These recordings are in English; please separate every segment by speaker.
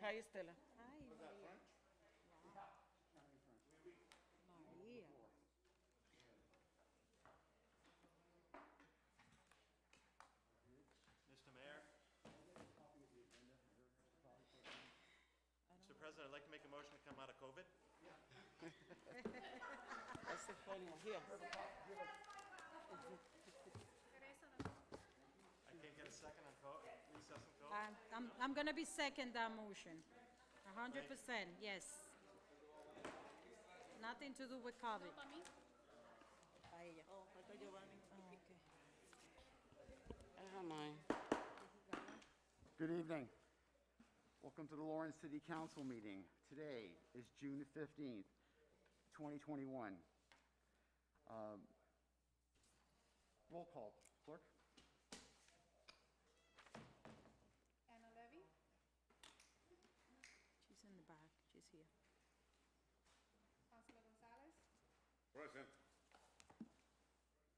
Speaker 1: Hi, Stella.
Speaker 2: Hi, Maria. Maria.
Speaker 3: Mr. Mayor. Mr. President, I'd like to make a motion to come out of COVID.
Speaker 1: That's the funny one. Here.
Speaker 3: I can't get a second on recess and COVID.
Speaker 2: I'm gonna be second that motion. 100%, yes. Nothing to do with COVID. Pa ella.
Speaker 1: Oh, falta Giovanni.
Speaker 2: Oh, okay.
Speaker 1: Mine.
Speaker 4: Good evening. Welcome to the Lawrence City Council meeting. Today is June 15th, 2021. Roll call, clerk.
Speaker 5: Anna Levy,
Speaker 2: She's in the back, she's here.
Speaker 5: Councilor Gonzalez,
Speaker 6: Present.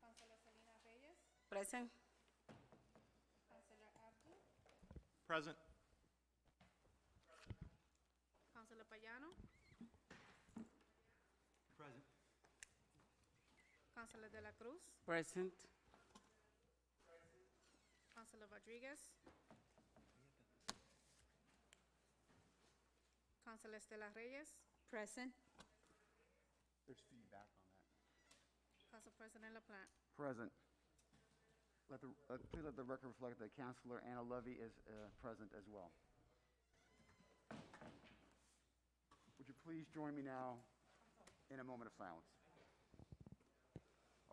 Speaker 5: Councilor Selena Reyes,
Speaker 1: Present.
Speaker 5: Councilor Abdul,
Speaker 3: Present.
Speaker 5: Councilor Payano,
Speaker 3: Present.
Speaker 5: Councilor De La Cruz,
Speaker 1: Present.
Speaker 5: Councilor Rodriguez, Councilor Estela Reyes,
Speaker 2: Present?
Speaker 4: There's feedback on that.
Speaker 5: Council President LaPlante.
Speaker 4: Present. Please let the record reflect that Councilor Anna Levy is present as well. Would you please join me now in a moment of silence?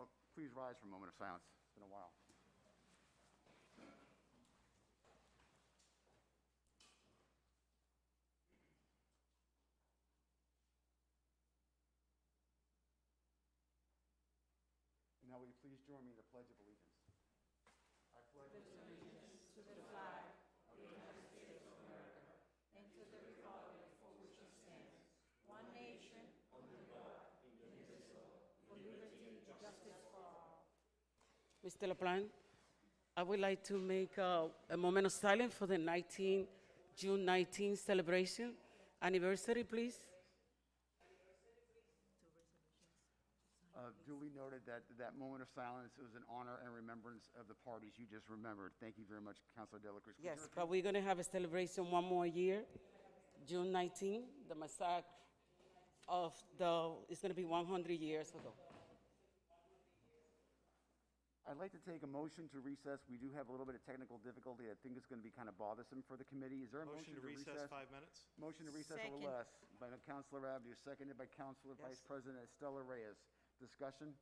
Speaker 4: Oh, please rise for a moment of silence. It's been a while. Now will you please join me in the Pledge of Allegiance? I pledge allegiance
Speaker 1: Mr. LaPlante, I would like to make a moment of silence for the June 19th celebration anniversary, please.
Speaker 4: duly noted that that moment of silence was in honor and remembrance of the parties you just remembered. Thank you very much, Councilor De La Cruz. Could you
Speaker 1: Yes,
Speaker 4: repeat?
Speaker 1: but we're going to have a celebration one more year, June 19th, the massacre it's going to be 100 years ago.
Speaker 4: I'd like to take a motion to recess. We do have a little bit of technical difficulty. I think it's going to be kind of bothersome for the committee. Is there a
Speaker 3: Motion to recess 5 minutes.
Speaker 4: Motion to recess a little
Speaker 2: Second.
Speaker 4: less by Councilor Abdu, seconded by Councilor Vice
Speaker 1: Yes.
Speaker 4: President Estela Reyes. Discussion?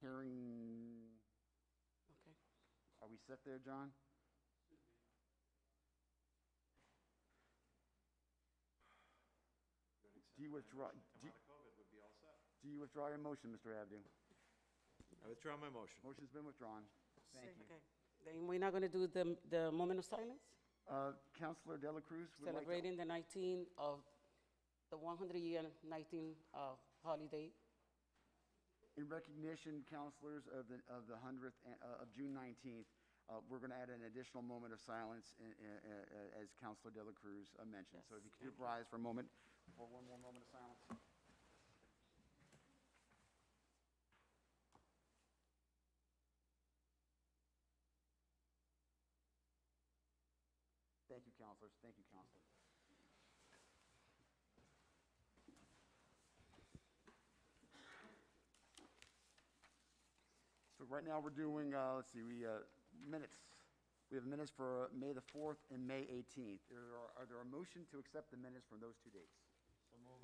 Speaker 4: Hearing,
Speaker 1: Okay.
Speaker 4: are we set there, John? Do you withdraw,
Speaker 3: Come out of COVID would be all set.
Speaker 4: do you withdraw your motion, Mr. Abdu?
Speaker 3: I withdraw my motion.
Speaker 4: Motion's been withdrawn. Thank you.
Speaker 1: Okay. Then we're not going to do the moment of silence?
Speaker 4: Councilor De La Cruz would like to...
Speaker 1: Celebrating the 19th of the 100-year 19th holiday.
Speaker 4: In recognition, councilors, of the 100th, of June 19th, we're going to add an additional moment of silence, as Councilor De La Cruz mentioned. So if you could rise for a moment, for one more moment of silence. Thank you, councilors. Thank you, councilor. So right now, we're doing, let's see, minutes. We have minutes for May the 4th and May 18th. Are there a motion to accept the minutes from those two dates?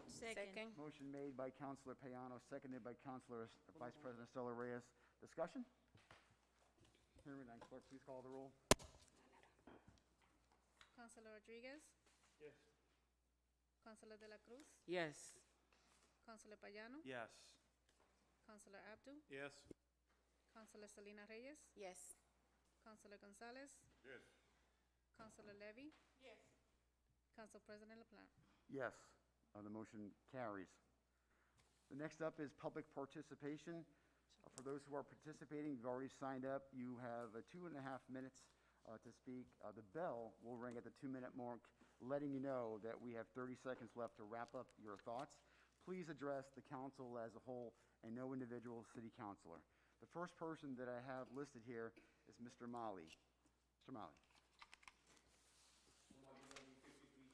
Speaker 2: Second.
Speaker 4: Motion made by Councilor Payano, seconded by Councilor Vice President Stella Reyes. Discussion? Hearing none, clerk, please call the roll.
Speaker 5: Councilor Rodriguez,
Speaker 3: Yes.
Speaker 5: Councilor De La Cruz,
Speaker 1: Yes.
Speaker 5: Councilor Payano,
Speaker 3: Yes.
Speaker 5: Councilor Abdul,
Speaker 3: Yes.
Speaker 5: Councilor Selena Reyes,
Speaker 1: Yes.
Speaker 5: Councilor Gonzalez,
Speaker 6: Yes.
Speaker 5: Councilor Levy. Yes. Council President LaPlante.
Speaker 4: Yes, the motion carries. The next up is public participation. For those who are participating, you've already signed up. You have 2.5 minutes to speak. The bell will ring at the 2-minute mark letting you know that we have 30 seconds left to wrap up your thoughts. Please address the council as a whole and no individual city councilor. The first person that I have listed here is Mr. Mali. Mr. Mali.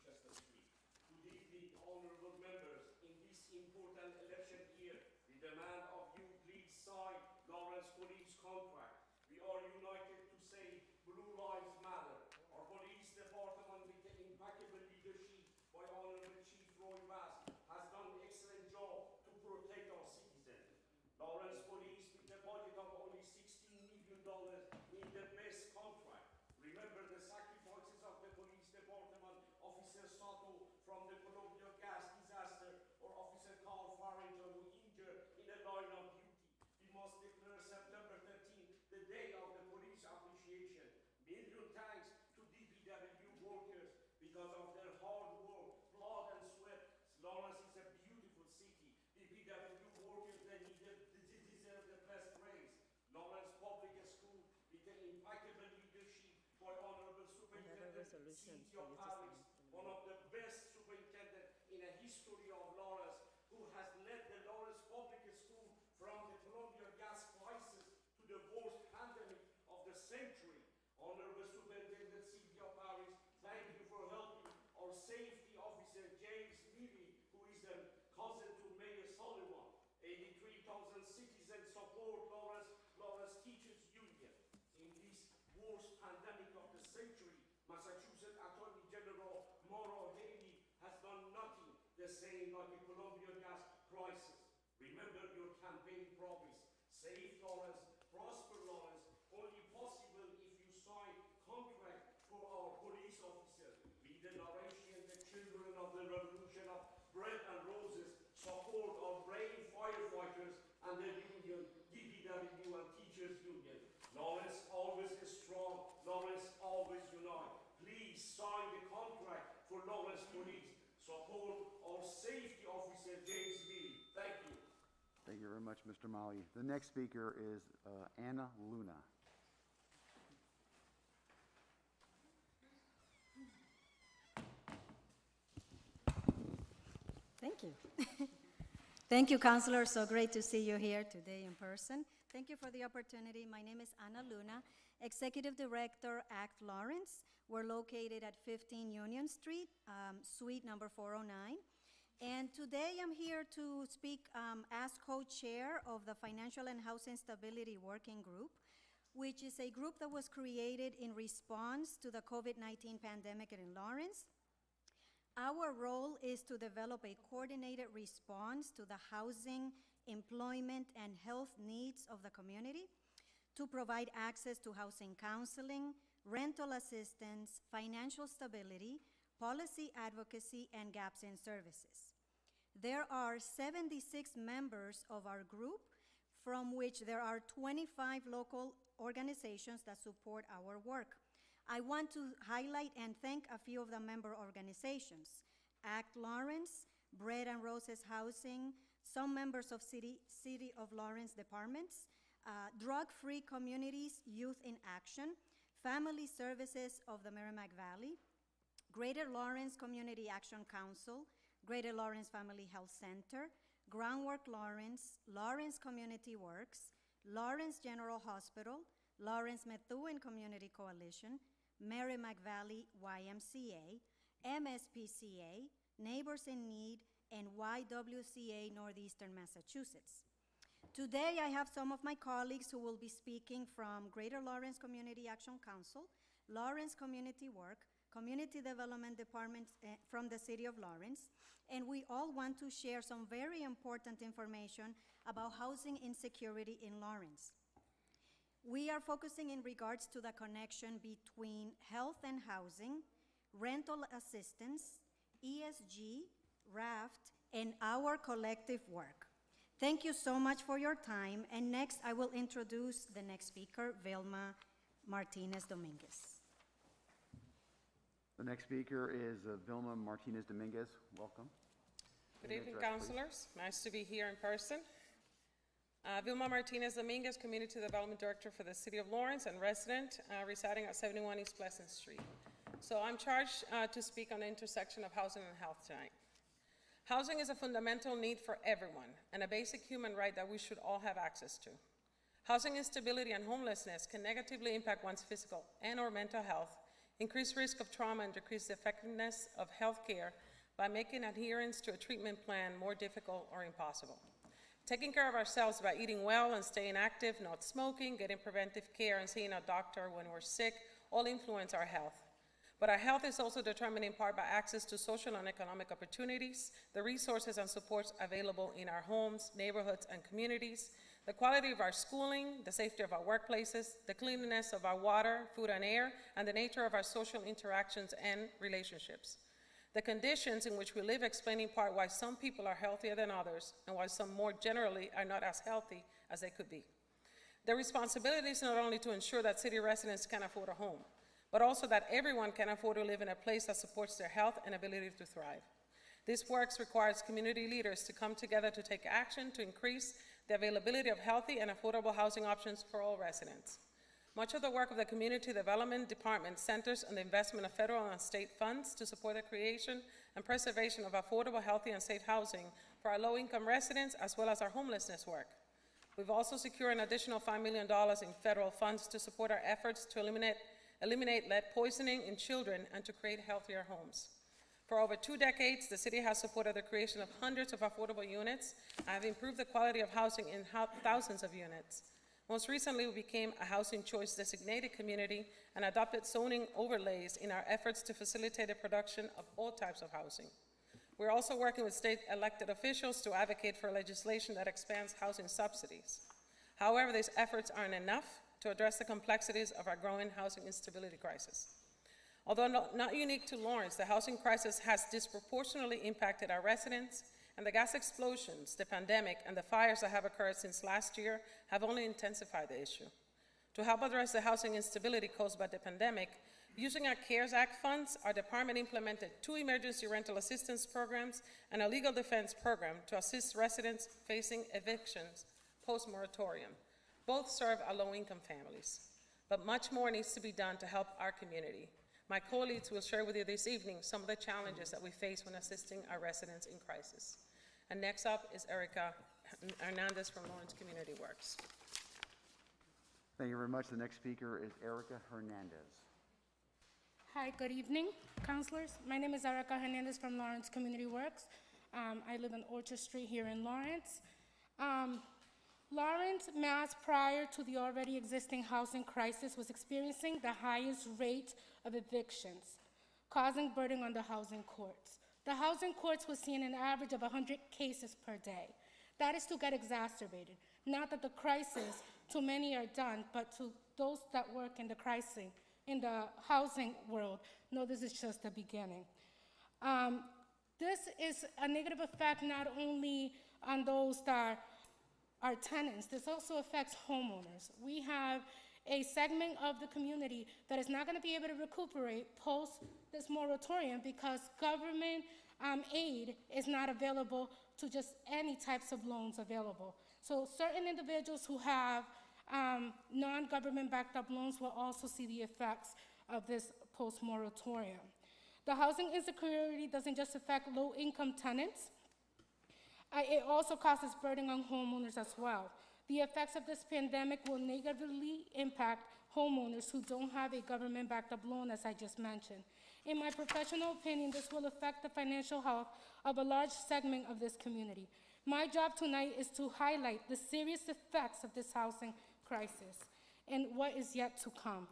Speaker 6: Chester Street. Good evening, honorable members. In this important election year, we demand of you please sign Lawrence Police contract. We are united to say Blue Lives Matter. Our police department, with the impeccable leadership by Honorable Chief Roy Bass, has done an excellent job to protect our citizens. Lawrence Police, with a budget of only $16 million, need the best contract. Remember the sacrifices of the police department, Officer Sato from the Columbia gas disaster, or Officer Carl Farrington, who injured in a line of duty. We must declare September 13th the day of the police appreciation. Million thanks to DPW workers because of their hard work, blood and sweat. Lawrence is a beautiful city. DPW workers, they deserve the best praise. Lawrence Public School, with the impeccable leadership by Honorable Superintendent Cynthia Paris, one of the best superintendents in the history of Lawrence, who has led the Lawrence Public School from the Columbia gas crisis to the worst pandemic of the century. Honorable Superintendent Cynthia Paris, thank you for helping our safety officer James Neely, who is a cousin to Mayor Sullivan. 83,000 citizens support Lawrence Teachers Union. In this worst pandemic of the century, Massachusetts Attorney General Maura Haley has done nothing the same like the Columbia gas crisis. Remember your campaign promise: save Lawrence, prosper Lawrence, only possible if you sign contract for our police officers. With the narration, the children of the revolution of bread and roses support our brave firefighters and the union, DPW and Teachers Union. Lawrence always is strong, Lawrence always unite. Please sign the contract for Lawrence Police. Support our safety officer James Neely. Thank you.
Speaker 4: Thank you very much, Mr. Mali. The next speaker is Anna Luna.
Speaker 7: Thank you. Thank you, Councilor. So great to see you here today in person. Thank you for the opportunity. My name is Ana Luna, Executive Director, ACT Lawrence. We're located at 15 Union Street, suite number 409. And today I'm here to speak as co-chair of the Financial and Housing Stability Working Group, which is a group that was created in response to the COVID-19 pandemic in Lawrence. Our role is to develop a coordinated response to the housing, employment, and health needs of the community, to provide access to housing counseling, rental assistance, financial stability, policy advocacy, and gaps in services. There are 76 members of our group, from which there are 25 local organizations that support our work. I want to highlight and thank a few of the member organizations: ACT Lawrence, Bread and Roses Housing, some members of City of Lawrence departments, Drug-Free Communities Youth in Action, Family Services of the Merrimack Valley, Greater Lawrence Community Action Council, Greater Lawrence Family Health Center, Groundwork Lawrence, Lawrence Community Works, Lawrence General Hospital, Lawrence Methuen Community Coalition, Merrimack Valley YMCA, MSPCA, Neighbors in Need, and YWCA Northeastern Massachusetts. Today I have some of my colleagues who will be speaking from Greater Lawrence Community Action Council, Lawrence Community Work, Community Development Department from the City of Lawrence, and we all want to share some very important information about housing insecurity in Lawrence. We are focusing in regards to the connection between health and housing, rental assistance, ESG, RAFT, and our collective work. Thank you so much for your time, and next I will introduce the next speaker, Vilma Martinez Dominguez.
Speaker 4: The next speaker is Vilma Martinez Dominguez. Welcome.
Speaker 3: Good evening, councilors. Nice to be here in person. Vilma Martinez Dominguez, Community Development Director for the City of Lawrence and resident residing at 71 East Pleasant Street. So I'm charged to speak on the intersection of housing and health tonight. Housing is a fundamental need for everyone and a basic human right that we should all have access to. Housing instability and homelessness can negatively impact one's physical and/or mental health, increase risk of trauma, and decrease the effectiveness of health care by making adherence to a treatment plan more difficult or impossible. Taking care of ourselves by eating well and staying active, not smoking, getting preventive care, and seeing a doctor when we're sick all influence our health. But our health is also determined in part by access to social and economic opportunities, the resources and supports available in our homes, neighborhoods, and communities, the quality of our schooling, the safety of our workplaces, the cleanliness of our water, food, and air, and the nature of our social interactions and relationships. The conditions in which we live explain in part why some people are healthier than others and why some more generally are not as healthy as they could be. The responsibility is not only to ensure that city residents can afford a home, but also that everyone can afford to live in a place that supports their health and ability to thrive. This work requires community leaders to come together to take action to increase the availability of healthy and affordable housing options for all residents. Much of the work of the Community Development Department centers on the investment of federal and state funds to support the creation and preservation of affordable, healthy, and safe housing for our low-income residents, as well as our homelessness work. We've also secured an additional $5 million in federal funds to support our efforts to eliminate lead poisoning in children and to create healthier homes. For over 2 decades, the city has supported the creation of hundreds of affordable units and have improved the quality of housing in thousands of units. Most recently, we became a Housing Choice designated community and adopted zoning overlays in our efforts to facilitate the production of all types of housing. We're also working with state elected officials to advocate for legislation that expands housing subsidies. However, these efforts aren't enough to address the complexities of our growing housing instability crisis. Although not unique to Lawrence, the housing crisis has disproportionately impacted our residents, and the gas explosions, the pandemic, and the fires that have occurred since last year have only intensified the issue. To help address the housing instability caused by the pandemic, using our CARES Act funds, our department implemented 2 emergency rental assistance programs and a legal defense program to assist residents facing evictions post-moratorium. Both serve our low-income families. But much more needs to be done to help our community. My colleagues will share with you this evening some of the challenges that we face when assisting our residents in crisis. And next up is Erica Hernandez from Lawrence Community Works.
Speaker 4: Thank you very much. The next speaker is Erica Hernandez.
Speaker 8: Hi, good evening, counselors. My name is Erica Hernandez from Lawrence Community Works. I live on Orchard Street here in Lawrence. Lawrence, Mass, prior to the already existing housing crisis, was experiencing the highest rate of evictions, causing burden on the housing courts. The housing courts were seeing an average of 100 cases per day. That is to get exacerbated. Not that the crisis, to many are done, but to those that work in the housing world, no, this is just the beginning. This is a negative effect not only on those that are tenants, this also affects homeowners. We have a segment of the community that is not going to be able to recuperate post this moratorium because government aid is not available to just any types of loans available. So certain individuals who have non-government backed up loans will also see the effects of this post-moratorium. The housing insecurity doesn't just affect low-income tenants, it also causes burden on homeowners as well. The effects of this pandemic will negatively impact homeowners who don't have a government-backed up loan, as I just mentioned. In my professional opinion, this will affect the financial health of a large segment of this community. My job tonight is to highlight the serious effects of this housing crisis and what is yet to come.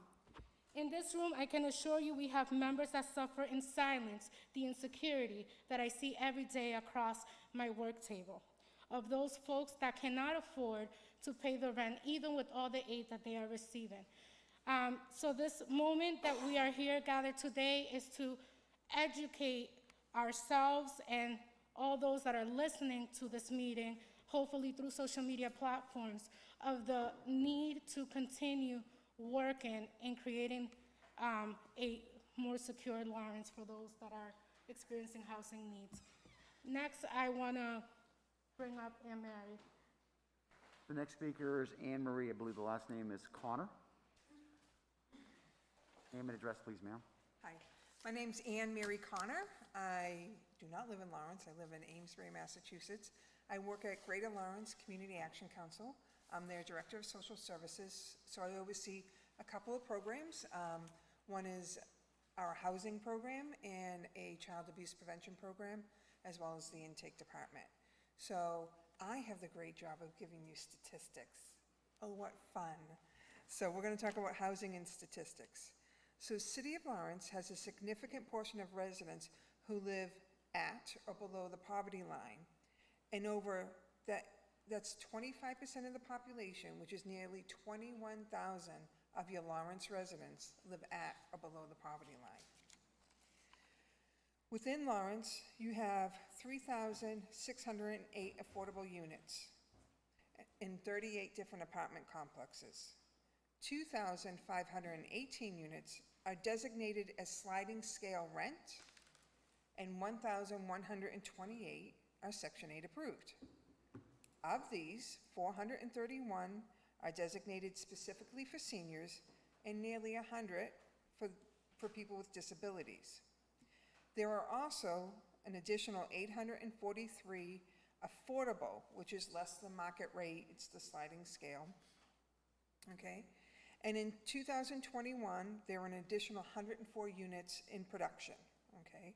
Speaker 8: In this room, I can assure you we have members that suffer in silence the insecurity that I see every day across my work table, of those folks that cannot afford to pay the rent, even with all the aid that they are receiving. So this moment that we are here gathered today is to educate ourselves and all those that are listening to this meeting, hopefully through social media platforms, of the need to continue working in creating a more secure Lawrence for those that are experiencing housing needs. Next, I want to bring up Anne Mary.
Speaker 4: The next speaker is Anne Marie. I believe the last name is Connor. Name and address, please, ma'am.
Speaker 9: Hi, my name's Anne Mary Connor. I do not live in Lawrence, I live in Amesbury, Massachusetts. I work at Greater Lawrence Community Action Council. I'm their Director of Social Services, so I oversee a couple of programs. One is our housing program and a child abuse prevention program, as well as the intake department. So I have the great job of giving you statistics. Oh, what fun. So we're going to talk about housing and statistics. So City of Lawrence has a significant portion of residents who live at or below the poverty line. And that's 25% of the population, which is nearly 21,000 of your Lawrence residents live at or below the poverty line. Within Lawrence, you have 3,608 affordable units in 38 different apartment complexes. 2,518 units are designated as sliding scale rent, and 1,128 are Section 8 approved. Of these, 431 are designated specifically for seniors, and nearly 100 for people with disabilities. There are also an additional 843 affordable, which is less than market rate, it's the sliding scale, okay? And in 2021, there were an additional 104 units in production, okay?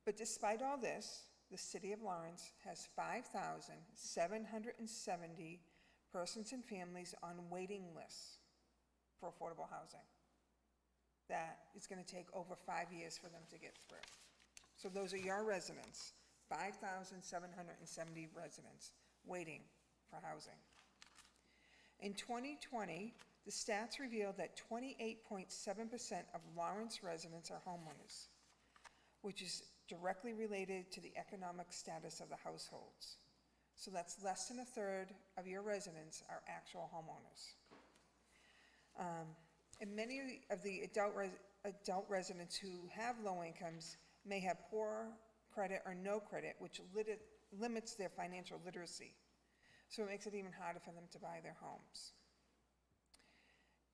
Speaker 9: But despite all this, the City of Lawrence has 5,770 persons and families on waiting lists for affordable housing. That is going to take over 5 years for them to get through. So those are your residents, 5,770 residents waiting for housing. In 2020, the stats revealed that 28.7% of Lawrence residents are homeowners, which is directly related to the economic status of the households. So that's less than a third of your residents are actual homeowners. And many of the adult residents who have low incomes may have poor credit or no credit, which limits their financial literacy. So it makes it even harder for them to buy their homes.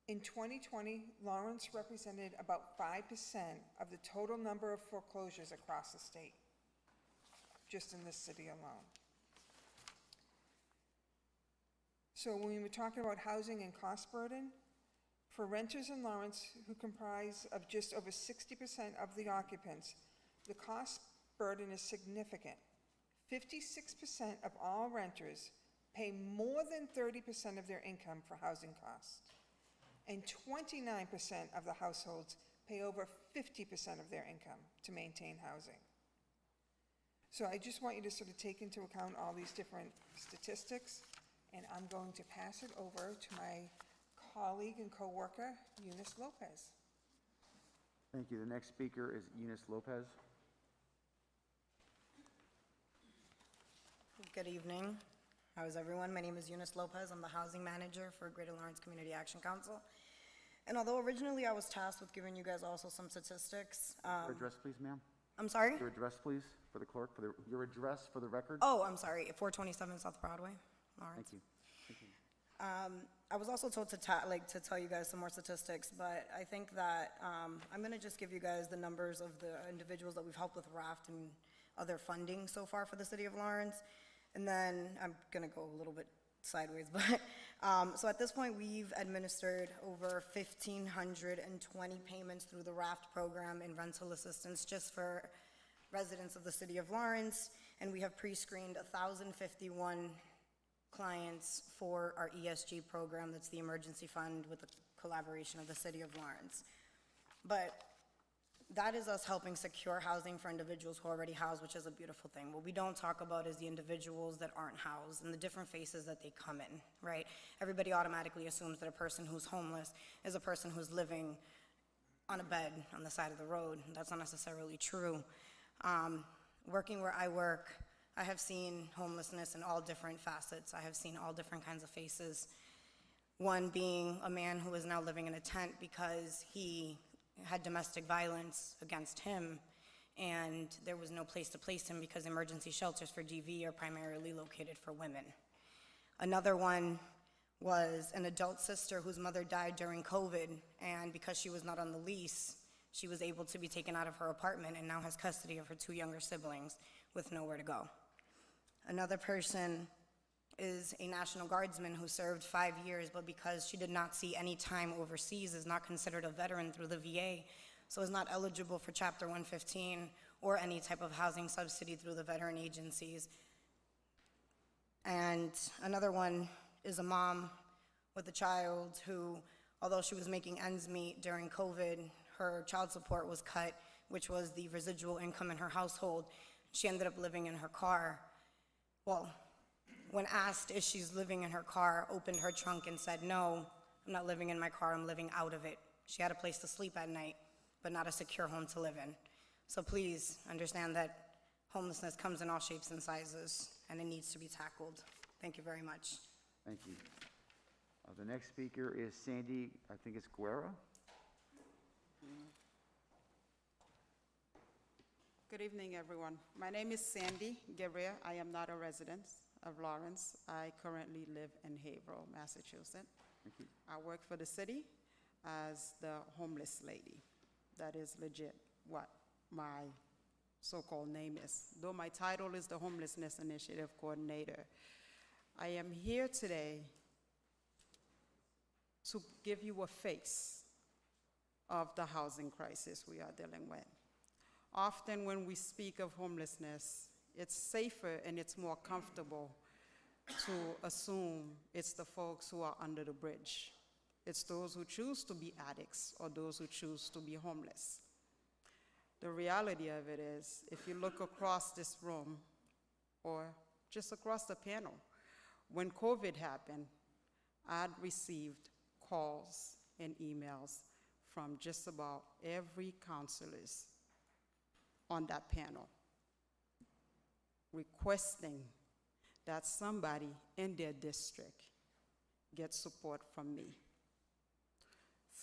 Speaker 9: In 2020, Lawrence represented about 5% of the total number of foreclosures across the state, just in this city alone. So when we were talking about housing and cost burden, for renters in Lawrence who comprise of just over 60% of the occupants, the cost burden is significant. 56% of all renters pay more than 30% of their income for housing costs, and 29% of the households pay over 50% of their income to maintain housing. So I just want you to sort of take into account all these different statistics, and I'm going to pass it over to my colleague and co-worker, Eunice Lopez.
Speaker 4: Thank you. The next speaker is Eunice Lopez.
Speaker 10: Good evening. How is everyone? My name is Eunice Lopez. I'm the housing manager for Greater Lawrence Community Action Council. And although originally I was tasked with giving you guys also some statistics.
Speaker 4: Your address, please, ma'am.
Speaker 10: I'm sorry?
Speaker 4: Your address, please, for the clerk, your address for the record.
Speaker 10: Oh, I'm sorry, 427 South Broadway, Lawrence.
Speaker 4: Thank you. Thank you.
Speaker 10: I was also told to tell you guys some more statistics, but I think that I'm going to just give you guys the numbers of the individuals that we've helped with RAFT and other funding so far for the City of Lawrence, and then I'm going to go a little bit sideways, but so at this point we've administered over 1,520 payments through the RAFT program in rental assistance just for residents of the City of Lawrence, and we have pre-screened 1,051 clients for our ESG program, that's the emergency fund with the collaboration of the City of Lawrence. But that is us helping secure housing for individuals who are already housed, which is a beautiful thing. What we don't talk about is the individuals that aren't housed and the different faces that they come in, right? Everybody automatically assumes that a person who's homeless is a person who's living on a bed on the side of the road. That's not necessarily true. Working where I work, I have seen homelessness in all different facets. I have seen all different kinds of faces. One being a man who is now living in a tent because he had domestic violence against him, and there was no place to place him because emergency shelters for DV are primarily located for women. Another one was an adult sister whose mother died during COVID, and because she was not on the lease, she was able to be taken out of her apartment and now has custody of her 2 younger siblings with nowhere to go. Another person is a National Guardsman who served 5 years, but because she did not see any time overseas, is not considered a veteran through the VA, so is not eligible for Chapter 115 or any type of housing subsidy through the veteran agencies. And another one is a mom with a child who, although she was making ends meet during COVID, her child support was cut, which was the residual income in her household. She ended up living in her car. Well, when asked if she's living in her car, opened her trunk and said, "No, I'm not living in my car, I'm living out of it." She had a place to sleep at night, but not a secure home to live in. So please understand that homelessness comes in all shapes and sizes, and it needs to be tackled. Thank you very much.
Speaker 4: Thank you. The next speaker is Sandy, I think it's Guerra.
Speaker 11: Good evening, everyone. My name is Sandy Guerra. I am not a resident of Lawrence. I currently live in Haverhill, Massachusetts.
Speaker 4: Thank you.
Speaker 11: I work for the city as the homeless lady. That is legit what my so-called name is, though my title is the Homelessness Initiative Coordinator. I am here today to give you a face of the housing crisis we are dealing with. Often when we speak of homelessness, it's safer and it's more comfortable to assume it's the folks who are under the bridge. It's those who choose to be addicts or those who choose to be homeless. The reality of it is, if you look across this room or just across the panel, when COVID happened, I'd received calls and emails from just about every counselors on that panel requesting that somebody in their district get support from me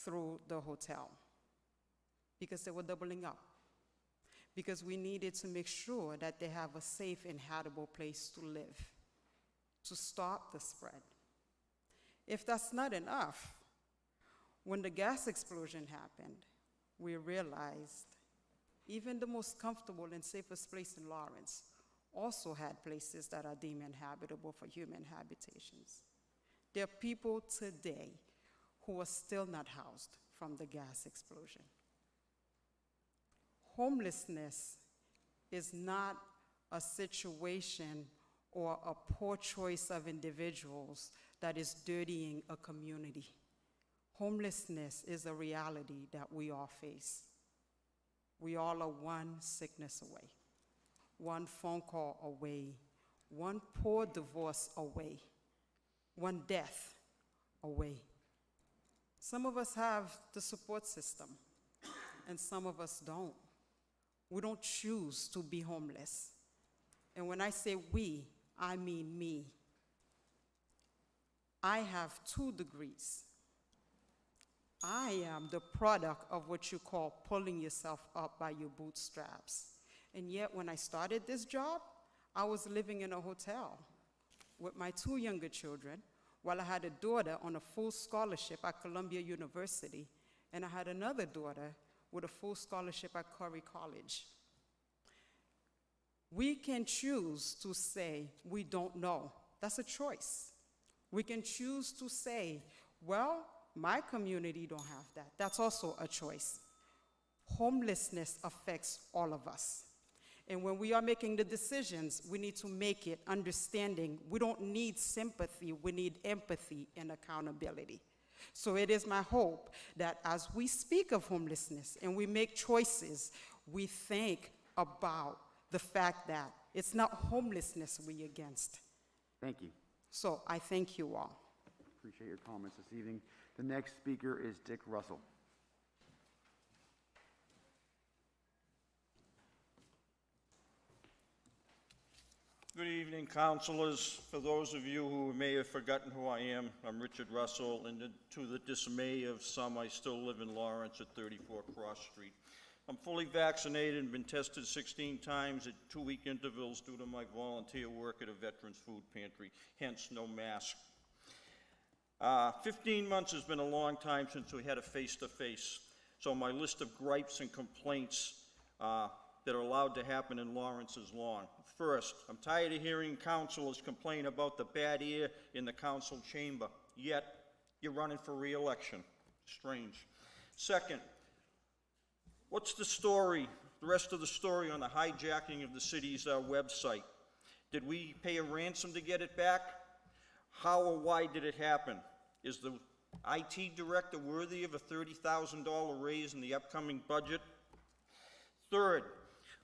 Speaker 11: through the hotel, because they were doubling up, because we needed to make sure that they have a safe and habitable place to live, to stop the spread. If that's not enough, when the gas explosion happened, we realized even the most comfortable and safest place in Lawrence also had places that are deemed inhabitable for human habitations. There are people today who are still not housed from the gas explosion. Homelessness is not a situation or a poor choice of individuals that is dirtying a community. Homelessness is a reality that we all face. We all are one sickness away, one phone call away, one poor divorce away, one death away. Some of us have the support system, and some of us don't. We don't choose to be homeless. And when I say we, I mean me. I have 2 degrees. I am the product of what you call pulling yourself up by your bootstraps. And yet, when I started this job, I was living in a hotel with my 2 younger children, while I had a daughter on a full scholarship at Columbia University, and I had another daughter with a full scholarship at Curry College. We can choose to say we don't know. That's a choice. We can choose to say, well, my community don't have that. That's also a choice. Homelessness affects all of us. And when we are making the decisions, we need to make it understanding. We don't need sympathy, we need empathy and accountability. So it is my hope that as we speak of homelessness and we make choices, we think about the fact that it's not homelessness we're against.
Speaker 4: Thank you.
Speaker 11: So I thank you all.
Speaker 4: Appreciate your comments this evening. The next speaker is Dick Russell.
Speaker 12: Good evening, councilors. For those of you who may have forgotten who I am, I'm Richard Russell, and to the dismay of some, I still live in Lawrence at 34 Cross Street. I'm fully vaccinated and been tested 16 times at 2-week intervals due to my volunteer work at a veterans food pantry, hence no mask. 15 months has been a long time since we had a face-to-face. so my list of gripes and complaints that are allowed to happen in Lawrence is long. First, I'm tired of hearing councilors complain about the bad air in the council chamber, yet you're running for re-election. Strange. Second, what's the story, the rest of the story on the hijacking of the city's website? Did we pay a ransom to get it back? How or why did it happen? Is the IT director worthy of a $30,000 raise in the upcoming budget? Third,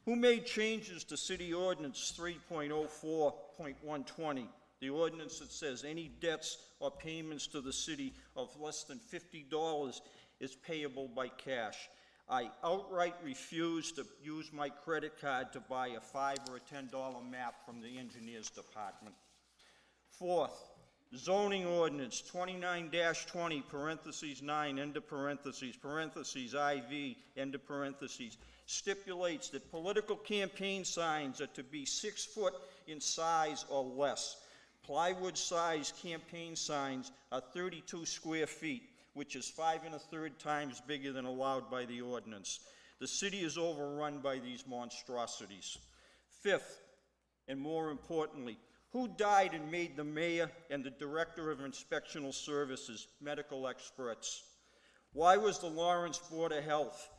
Speaker 12: who made changes to City Ordinance 3.04.120, the ordinance that says any debts or payments to the city of less than $50 is payable by cash? I outright refuse to use my credit card to buy a $5 or a $10 map from the engineers department. Fourth, zoning ordinance 29-20, parentheses 9, end of parentheses, parentheses IV, end of parentheses, stipulates that political campaign signs are to be 6 foot in size or less. Plywood-sized campaign signs are 32 square feet, which is 5 1/3 times bigger than allowed by the ordinance. The city is overrun by these monstrosities. Fifth, and more importantly, who died and made the mayor and the director of inspectional services medical experts? Why was the Lawrence Board of Health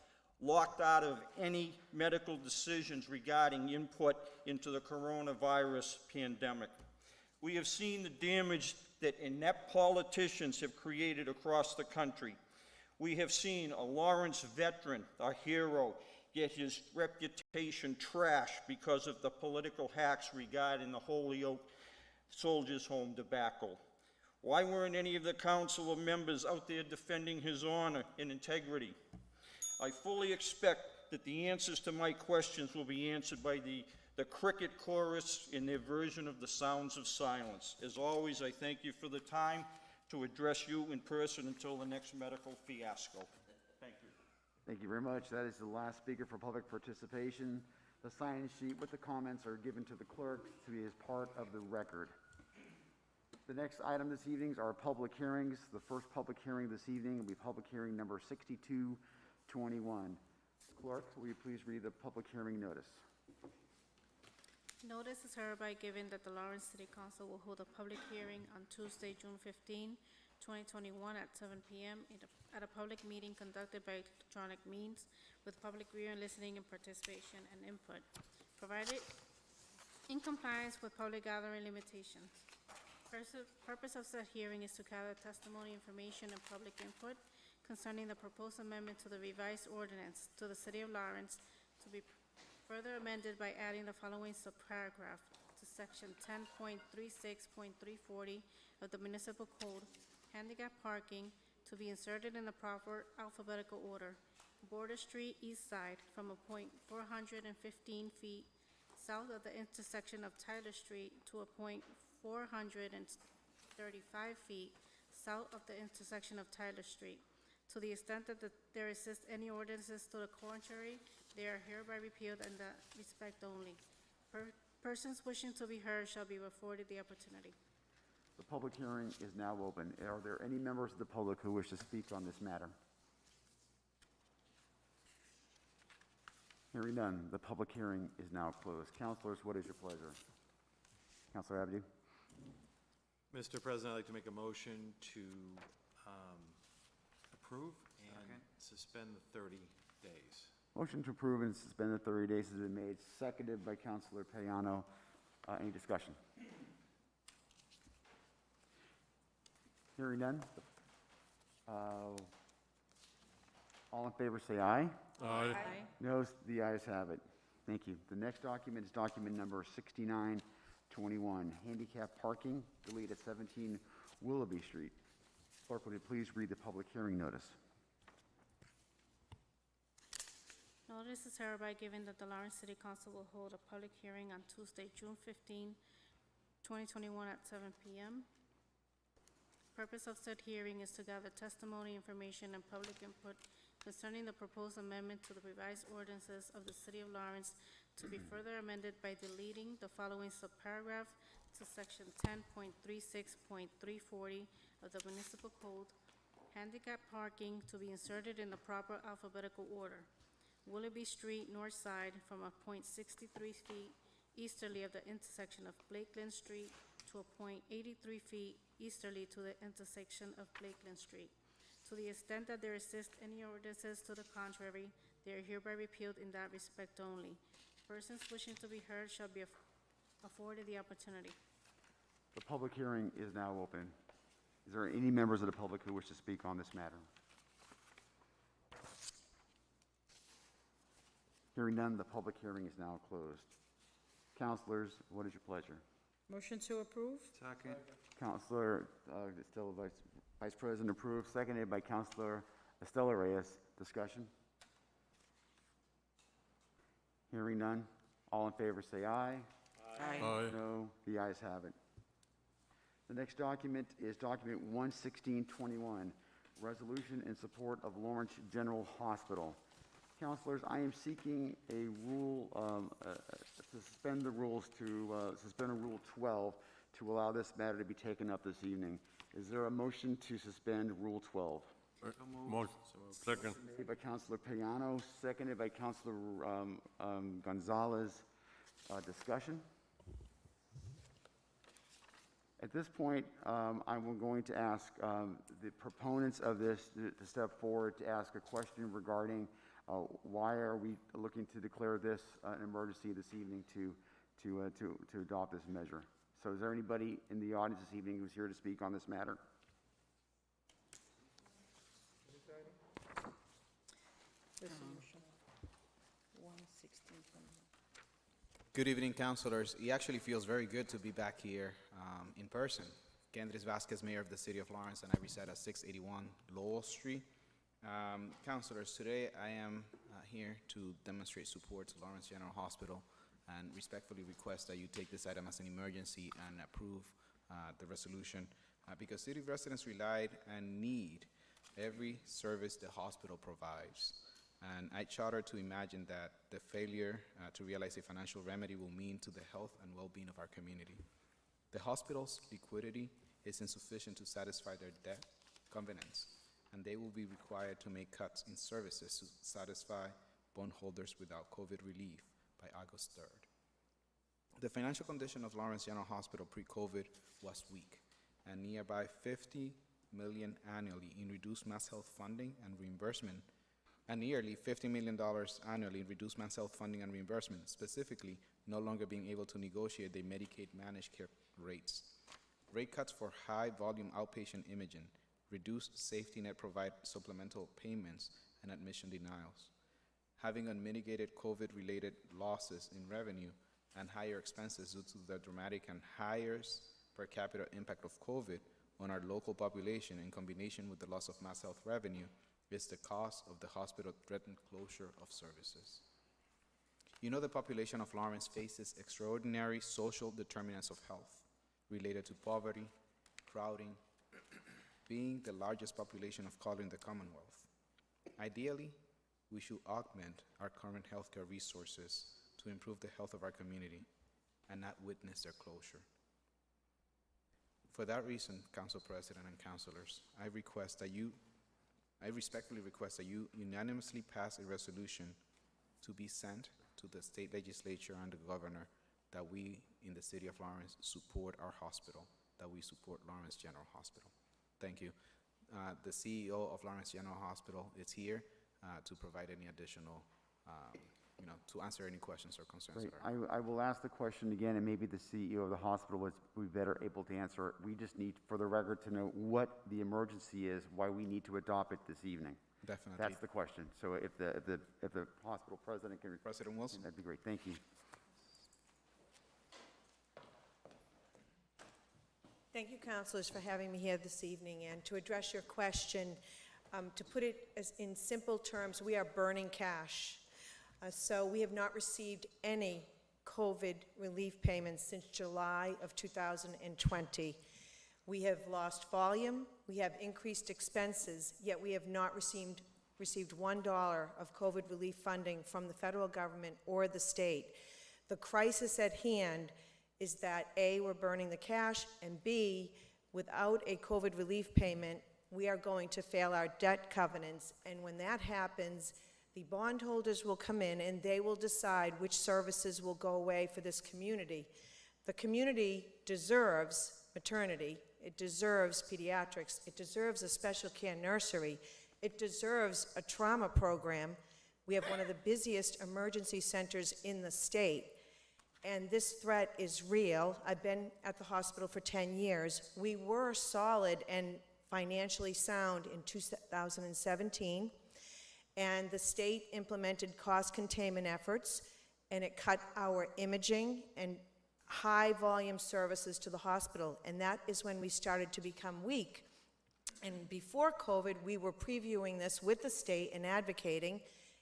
Speaker 12: locked out of any medical decisions regarding input into the coronavirus pandemic? We have seen the damage that inept politicians have created across the country. We have seen a Lawrence veteran, a hero, get his reputation trashed because of the political hacks regarding the Holyoke Soldiers' Home debacle. Why weren't any of the council members out there defending his honor and integrity? I fully expect that the answers to my questions will be answered by the cricket chorus in their version of the sounds of silence. As always, I thank you for the time to address you in person until the next medical fiasco. Thank you.
Speaker 4: Thank you very much. That is the last speaker for public participation. The sign-in sheet with the comments are given to the clerk to be as part of the record. The next item this evening are public hearings. The first public hearing this evening will be public hearing number 6221. Clerk, will you please read the public hearing notice?
Speaker 5: Notice is hereby given that the Lawrence City Council will hold a public hearing on Tuesday, June 15, 2021 at 7 p.m. At a public meeting conducted by electronic means with public viewing, listening, and participation and input, provided in compliance with public gathering limitations. Purpose of said hearing is to gather testimony, information, and public input concerning the proposed amendment to the revised ordinance to the City of Lawrence to be further amended by adding the following subparagraph to section 10.36.340 of the Municipal Code, handicap parking, to be inserted in the proper alphabetical order. Border Street East Side from a point 415 feet south of the intersection of Tyler Street to a point 435 feet south of the intersection of Tyler Street. To the extent that there exist any ordinances to the contrary, they are hereby repealed in that respect only. Persons wishing to be heard shall be afforded the opportunity.
Speaker 4: The public hearing is now open. Are there any members of the public who wish to speak on this matter? Hearing none, the public hearing is now closed. Councilors, what is your pleasure? Councilor Abdu?
Speaker 13: Mr. President, I'd like to make a motion to approve and suspend the 30 days.
Speaker 4: Motion to approve and suspend the 30 days has been made, seconded by Councilor Payano. Any discussion? Hearing none. All in favor say aye.
Speaker 5: Aye.
Speaker 4: No, the ayes have it. Thank you. The next document is document number 6921, handicap parking, delete at 17 Willoughby Street. Clerk, would you please read the public hearing notice?
Speaker 5: Notice is hereby given that the Lawrence City Council will hold a public hearing on Tuesday, June 15, 2021 at 7 p.m. Purpose of said hearing is to gather testimony, information, and public input concerning the proposed amendment to the revised ordinances of the City of Lawrence to be further amended by deleting the following subparagraph to section 10.36.340 of the Municipal Code, Handicap parking to be inserted in the proper alphabetical order. Willoughby Street, north side, from a point 63 feet easterly of the intersection of Blakeland Street to a point 83 feet easterly to the intersection of Blakeland Street. To the extent that there exist any ordinances to the contrary, they are hereby repealed in that respect only. Persons wishing to be heard shall be afforded the opportunity.
Speaker 4: The public hearing is now open. Is there any members of the public who wish to speak on this matter? Hearing none, the public hearing is now closed. Councilors, what is your pleasure?
Speaker 2: Motion to approve?
Speaker 13: Second.
Speaker 4: Councilor Estela, Vice President, approved, seconded by Councilor Estela Reyes. Discussion? Hearing none. All in favor say aye.
Speaker 13: Aye.
Speaker 4: No, the ayes have it. The next document is document 11621, resolution in support of Lawrence General Hospital. Councilors, I am seeking a rule, to suspend the rules to, suspend a Rule 12 to allow this matter to be taken up this evening. Is there a motion to suspend Rule 12?
Speaker 13: Motion. Second.
Speaker 4: Made by Councilor Payano, seconded by Councilor Gonzalez. Discussion? At this point, I'm going to ask the proponents of this to step forward to ask a question regarding why are we looking to declare this an emergency this evening to adopt this measure. So is there anybody in the audience this evening who's here to speak on this matter?
Speaker 14: Good evening, councilors. It actually feels very good to be back here in person. Kendris Vasquez, Mayor of the City of Lawrence, and I reside at 681 Lowell Street. Councilors, today I am here to demonstrate support to Lawrence General Hospital and respectfully request that you take this item as an emergency and approve the resolution because city residents relied and need every service the hospital provides. And I shudder to imagine that the failure to realize a financial remedy will mean to the health and well-being of our community. The hospital's liquidity is insufficient to satisfy their debt covenants, and they will be required to make cuts in services to satisfy bondholders without COVID relief by August 3rd. The financial condition of Lawrence General Hospital pre-COVID was weak, and nearby $50 million annually in reduced mass health funding and reimbursement, and nearly $50 million annually in reduced mass health funding and reimbursement, specifically no longer being able to negotiate their Medicaid managed care rates. Rate cuts for high-volume outpatient imaging, reduced safety net provide supplemental payments, and admission denials. Having unmitigated COVID-related losses in revenue and higher expenses due to the dramatic and highest per capita impact of COVID on our local population in combination with the loss of mass health revenue is the cause of the hospital threatened closure of services. You know the population of Lawrence faces extraordinary social determinants of health related to poverty, crowding, being the largest population of color in the Commonwealth. Ideally, we should augment our current healthcare resources to improve the health of our community and not witness their closure. For that reason, Council President and councilors, I respectfully request that you unanimously pass a resolution to be sent to the state legislature and the governor that we in the city of Lawrence support our hospital, that we support Lawrence General Hospital. Thank you. The CEO of Lawrence General Hospital is here to provide any additional, to answer any questions or concerns.
Speaker 4: Great. I will ask the question again, and maybe the CEO of the hospital will be better able to answer it. We just need, for the record, to know what the emergency is, why we need to adopt it this evening.
Speaker 14: Definitely.
Speaker 4: That's the question. So if the hospital president can...
Speaker 14: President Wilson.
Speaker 4: That'd be great. Thank you.
Speaker 15: Thank you, councilors, for having me here this evening. And to address your question, to put it in simple terms, we are burning cash. So we have not received any COVID relief payments since July of 2020. We have lost volume, we have increased expenses, yet we have not received $1 of COVID relief funding from the federal government or the state. The crisis at hand is that A, we're burning the cash, and B, without a COVID relief payment, we are going to fail our debt covenants. And when that happens, the bondholders will come in and they will decide which services will go away for this community. The community deserves maternity, it deserves pediatrics, it deserves a special care nursery, it deserves a trauma program. We have one of the busiest emergency centers in the state, and this threat is real. I've been at the hospital for 10 years. We were solid and financially sound in 2017, and the state implemented cost containment efforts, and it cut our imaging and high-volume services to the hospital, and that is when we started to become weak. And before COVID, we were previewing this with the state and advocating,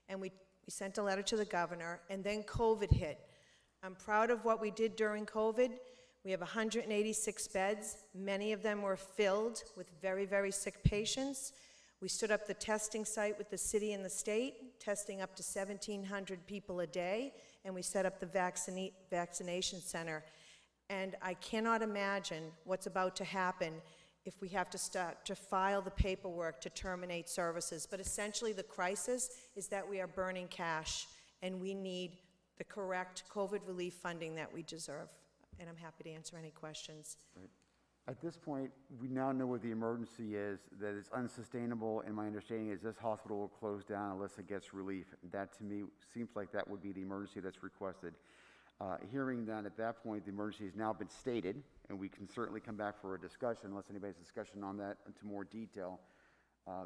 Speaker 15: and we sent a letter to the governor, and then COVID hit. I'm proud of what we did during COVID. We have 186 beds. Many of them were filled with very, very sick patients. We stood up the testing site with the city and the state, testing up to 1,700 people a day, and we set up the vaccination center. And I cannot imagine what's about to happen if we have to start to file the paperwork to terminate services. But essentially the crisis is that we are burning cash, and we need the correct COVID relief funding that we deserve. And I'm happy to answer any questions.
Speaker 4: Right. At this point, we now know what the emergency is, that it's unsustainable, and my understanding is this hospital will close down unless it gets relief. That, to me, seems like that would be the emergency that's requested. Hearing that at that point, the emergency has now been stated, and we can certainly come back for a discussion, unless anybody has discussion on that into more detail.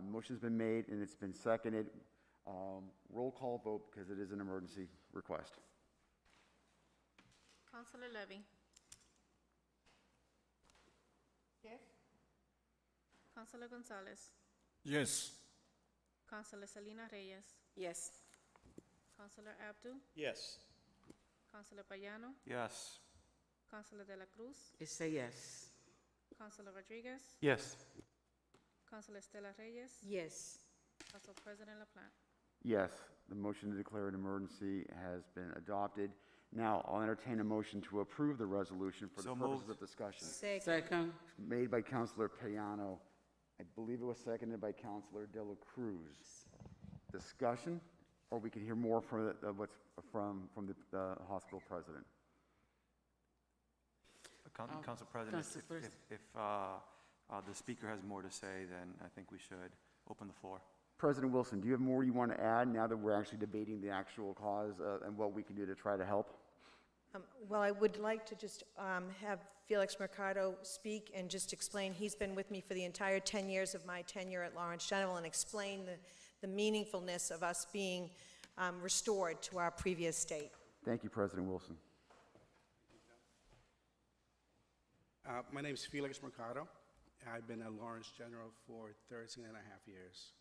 Speaker 4: Motion's been made, and it's been seconded. Roll call vote, because it is an emergency request.
Speaker 5: Councilor Levy?
Speaker 9: Yes.
Speaker 5: Councilor Gonzalez?
Speaker 13: Yes.
Speaker 5: Councilor Selena Reyes?
Speaker 1: Yes.
Speaker 5: Councilor Abdu?
Speaker 12: Yes.
Speaker 5: Councilor Payano?
Speaker 13: Yes.
Speaker 5: Councilor De La Cruz?
Speaker 1: It's a yes.
Speaker 5: Councilor Rodriguez?
Speaker 13: Yes.
Speaker 5: Councilor Estela Reyes?
Speaker 1: Yes.
Speaker 5: Council President LaPlante?
Speaker 4: Yes, the motion to declare an emergency has been adopted. Now, I'll entertain a motion to approve the resolution for the
Speaker 13: So
Speaker 4: purposes
Speaker 13: moved.
Speaker 4: of discussion.
Speaker 1: Second.
Speaker 4: Made by Councilor Payano. I believe it was seconded by Councilor De La Cruz. Discussion, or we can hear more from what's from the hospital president.
Speaker 13: Council President,
Speaker 1: Council
Speaker 13: if the speaker has more to say, then I think we should open the floor.
Speaker 4: President Wilson, do you have more you want to add now that we're actually debating the actual cause and what we can do to try to help?
Speaker 15: Well, I would like to just have Felix Mercado speak and just explain. He's been with me for the entire 10 years of my tenure at Lawrence General, and explain the meaningfulness of us being restored to our previous state.
Speaker 4: Thank you, President Wilson.
Speaker 16: My name is Felix Mercado. I've been at Lawrence General for 13 and a half years.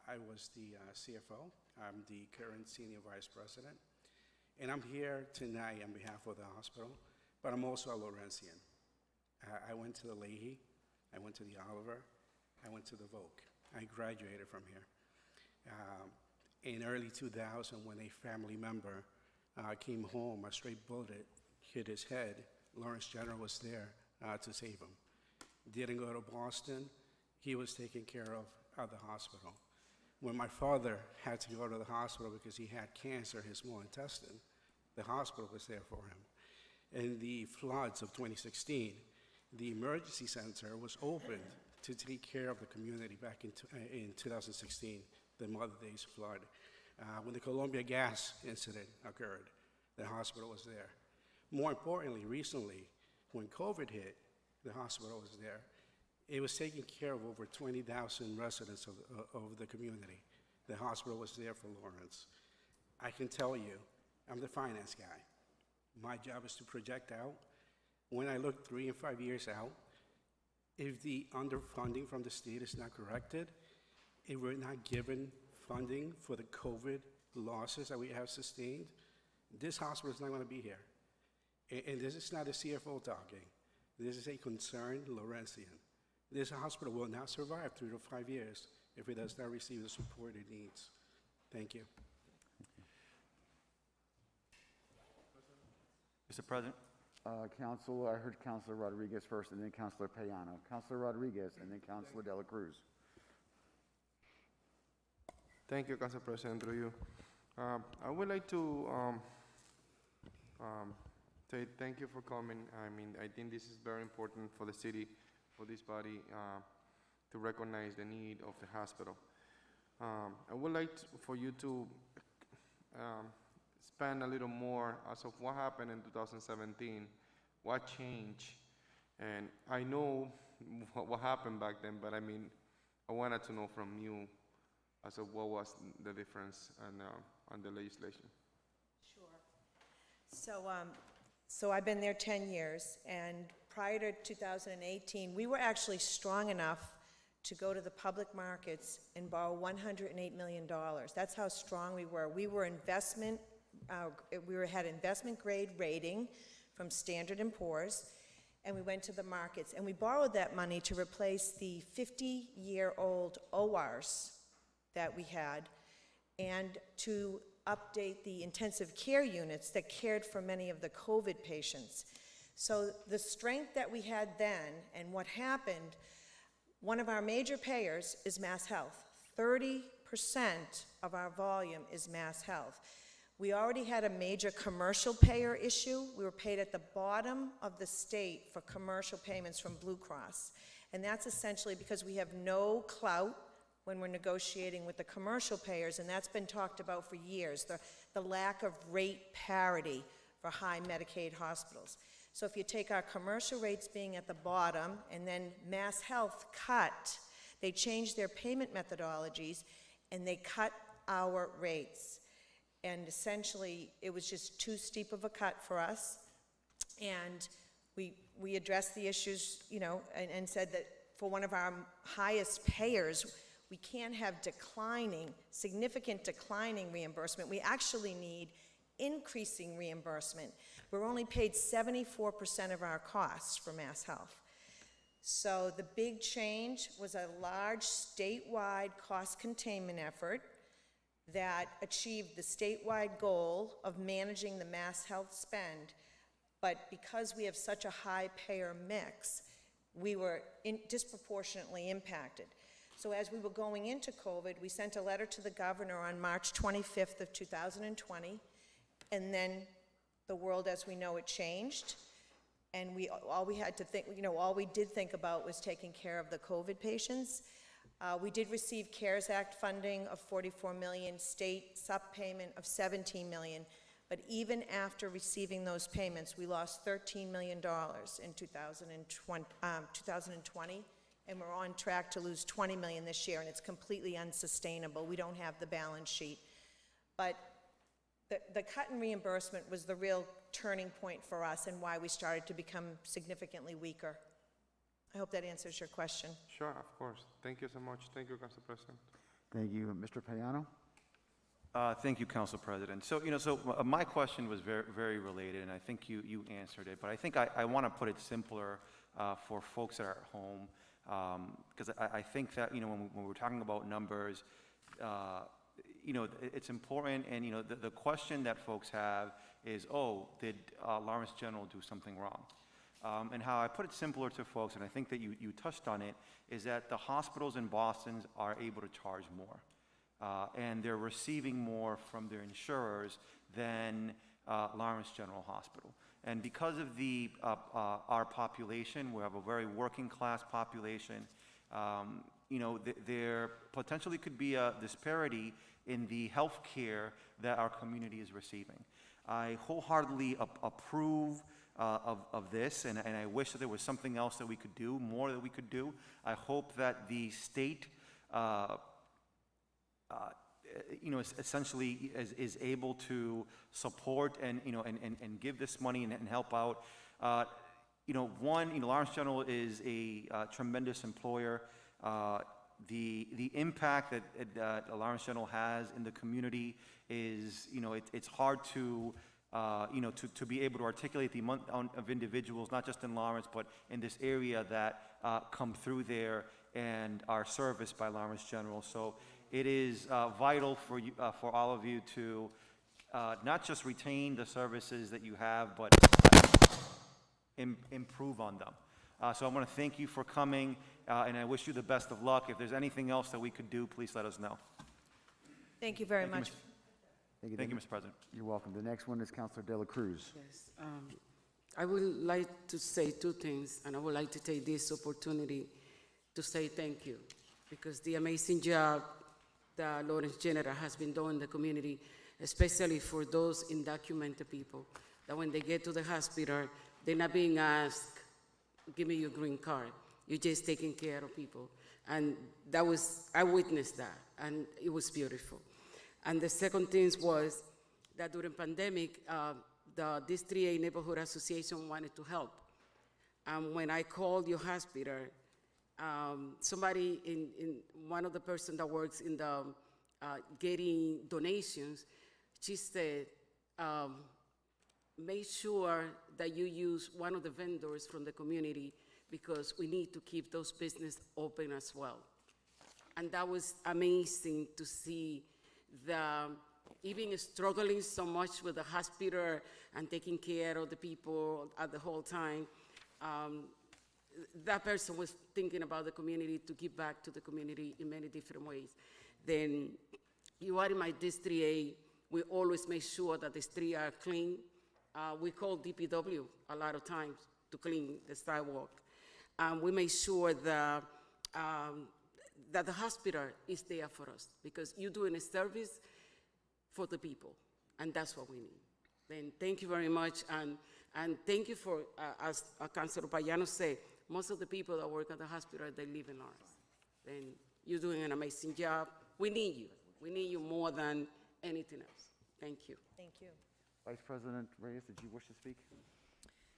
Speaker 16: I was the CFO. I'm the current Senior Vice President. And I'm here tonight on behalf of the hospital, but I'm also a Lawrencian. I went to the Leahy, I went to the Oliver, I went to the Volk. I graduated from here. In early 2000, when a family member came home, a stray bullet hit his head. Lawrence General was there to save him. Didn't go to Boston. He was taken care of at the hospital. When my father had to go to the hospital because he had cancer in his small intestine, the hospital was there for him. In the floods of 2016, the emergency center was opened to take care of the community back in 2016, the Mother Days flood. When the Columbia gas incident occurred, the hospital was there. More importantly, recently, when COVID hit, the hospital was there. It was taking care of over 20,000 residents of the community. The hospital was there for Lawrence. I can tell you, I'm the finance guy. My job is to project out. When I look 3 and 5 years out, if the underfunding from the state is not corrected, if we're not given funding for the COVID losses that we have sustained, this hospital is not going to be here. And this is not a CFO talking. This is a concerned Lawrencian. This hospital will not survive 3 to 5 years if it does not receive the support it needs. Thank you.
Speaker 13: Mr. President?
Speaker 4: I heard Councilor Rodriguez first, and then Councilor Payano. Councilor Rodriguez, and then Councilor Dela Cruz.
Speaker 17: Thank you, Council President, through you. I would like to say thank you for coming. I mean, I think this is very important for the city, for this body, to recognize the need of the hospital. I would like for you to expand a little more as of what happened in 2017, what changed, and I know what happened back then, but I mean, I wanted to know from you as of what was the difference on the legislation.
Speaker 15: Sure. So I've been there 10 years, and prior to 2018, we were actually strong enough to go to the public markets and borrow $108 million. That's how strong we were. We were had investment grade rating from Standard & Poor's, and we went to the markets, and we borrowed that money to replace the 50-year-old ORs that we had, and to update the intensive care units that cared for many of the COVID patients. So the strength that we had then, and what happened, one of our major payers is Mass Health. 30% of our volume is Mass Health. We already had a major commercial payer issue. We were paid at the bottom of the state for commercial payments from Blue Cross. And that's essentially because we have no clout when we're negotiating with the commercial payers, and that's been talked about for years, the lack of rate parity for high Medicaid hospitals. So if you take our commercial rates being at the bottom, and then Mass Health they changed their payment methodologies, and they cut our rates. And essentially, it was just too steep of a cut for us, and we addressed the issues, you know, and said that for one of our highest payers, we can't have significant declining reimbursement. We actually need increasing reimbursement. We're only paid 74% of our costs for Mass Health. So the big change was a large statewide cost containment effort that achieved the statewide goal of managing the Mass Health spend, but because we have such a high payer mix, we were disproportionately impacted. So as we were going into COVID, we sent a letter to the governor on March 25th of 2020, and then the world as we know it changed, and all we did think about was taking care of the COVID patients. We did receive CARES Act funding of $44 million, state SUP payment of $17 million, but even after receiving those payments, we lost $13 million in 2020. And we're on track to lose $20 million this year, and it's completely unsustainable. We don't have the balance sheet. But the cut in reimbursement was the real turning point for us and why we started to become significantly weaker. I hope that answers your question.
Speaker 17: Sure, of course. Thank you so much. Thank you, Council President.
Speaker 4: Thank you. Mr. Payano?
Speaker 13: Thank you, Council President. So, my question was very, very related, and I think you answered it, but I think I want to put it simpler for folks that are at home. Because I think that, when we're talking about numbers, it's important, and, the question that folks have is, did Lawrence General do something wrong? And how I put it simpler to folks, and I think that you touched on it, is that the hospitals in Boston are able to charge more. And they're receiving more from their insurers than Lawrence General Hospital. And because of our population, we have a very working class population, there potentially could be a disparity in the health care that our community is receiving. I wholeheartedly approve of this, and I wish that there was something else that we could do, more that we could do. I hope that the state essentially is able to support and give this money and help out. Lawrence General is a tremendous employer. The impact that Lawrence General has in the community is, it's hard to be able to articulate the amount of individuals, not just in Lawrence, but in this area that come through there and are serviced by Lawrence General. So it is vital for you, for all of you to not just retain the services that you have, but improve on them. So I want to thank you for coming, and I wish you the best of luck. If there's anything else that we could do, please let us know.
Speaker 15: Thank you very much.
Speaker 13: Thank you, Mr. President.
Speaker 4: You're welcome. The next one is Councilor De La Cruz.
Speaker 1: Yes, I would like to say two things, and I would like to take this opportunity to say thank you, because the amazing job that Lawrence General has been doing in the community, especially for those undocumented people, that when they get to the hospital, they're not being asked, give me your green card. You're just taking care of people. And I witnessed that, and it was beautiful. And the second thing was that during pandemic, this 3A Neighborhood Association wanted to help. And when I called your hospital, somebody one of the person that works in the getting donations, she said, make sure that you use one of the vendors from the community, because we need to keep those businesses open as well. And that was amazing to see even struggling so much with the hospital and taking care of the people at the whole time. That person was thinking about the community, to give back to the community in many different ways. Then you are in my District 3A, we always make sure that the streets are clean. We call DPW a lot of times to clean the sidewalk. We make sure that the hospital is there for us, because you're doing a service for the people, and that's what we need. Then thank you very much, and thank you for, as Councilor Payano said, most of the people that work at the hospital, they live in Lawrence. Then you're doing an amazing job. We need you. We need you more than anything else. Thank you.
Speaker 15: Thank you.
Speaker 4: Vice President Reyes, did you wish to speak?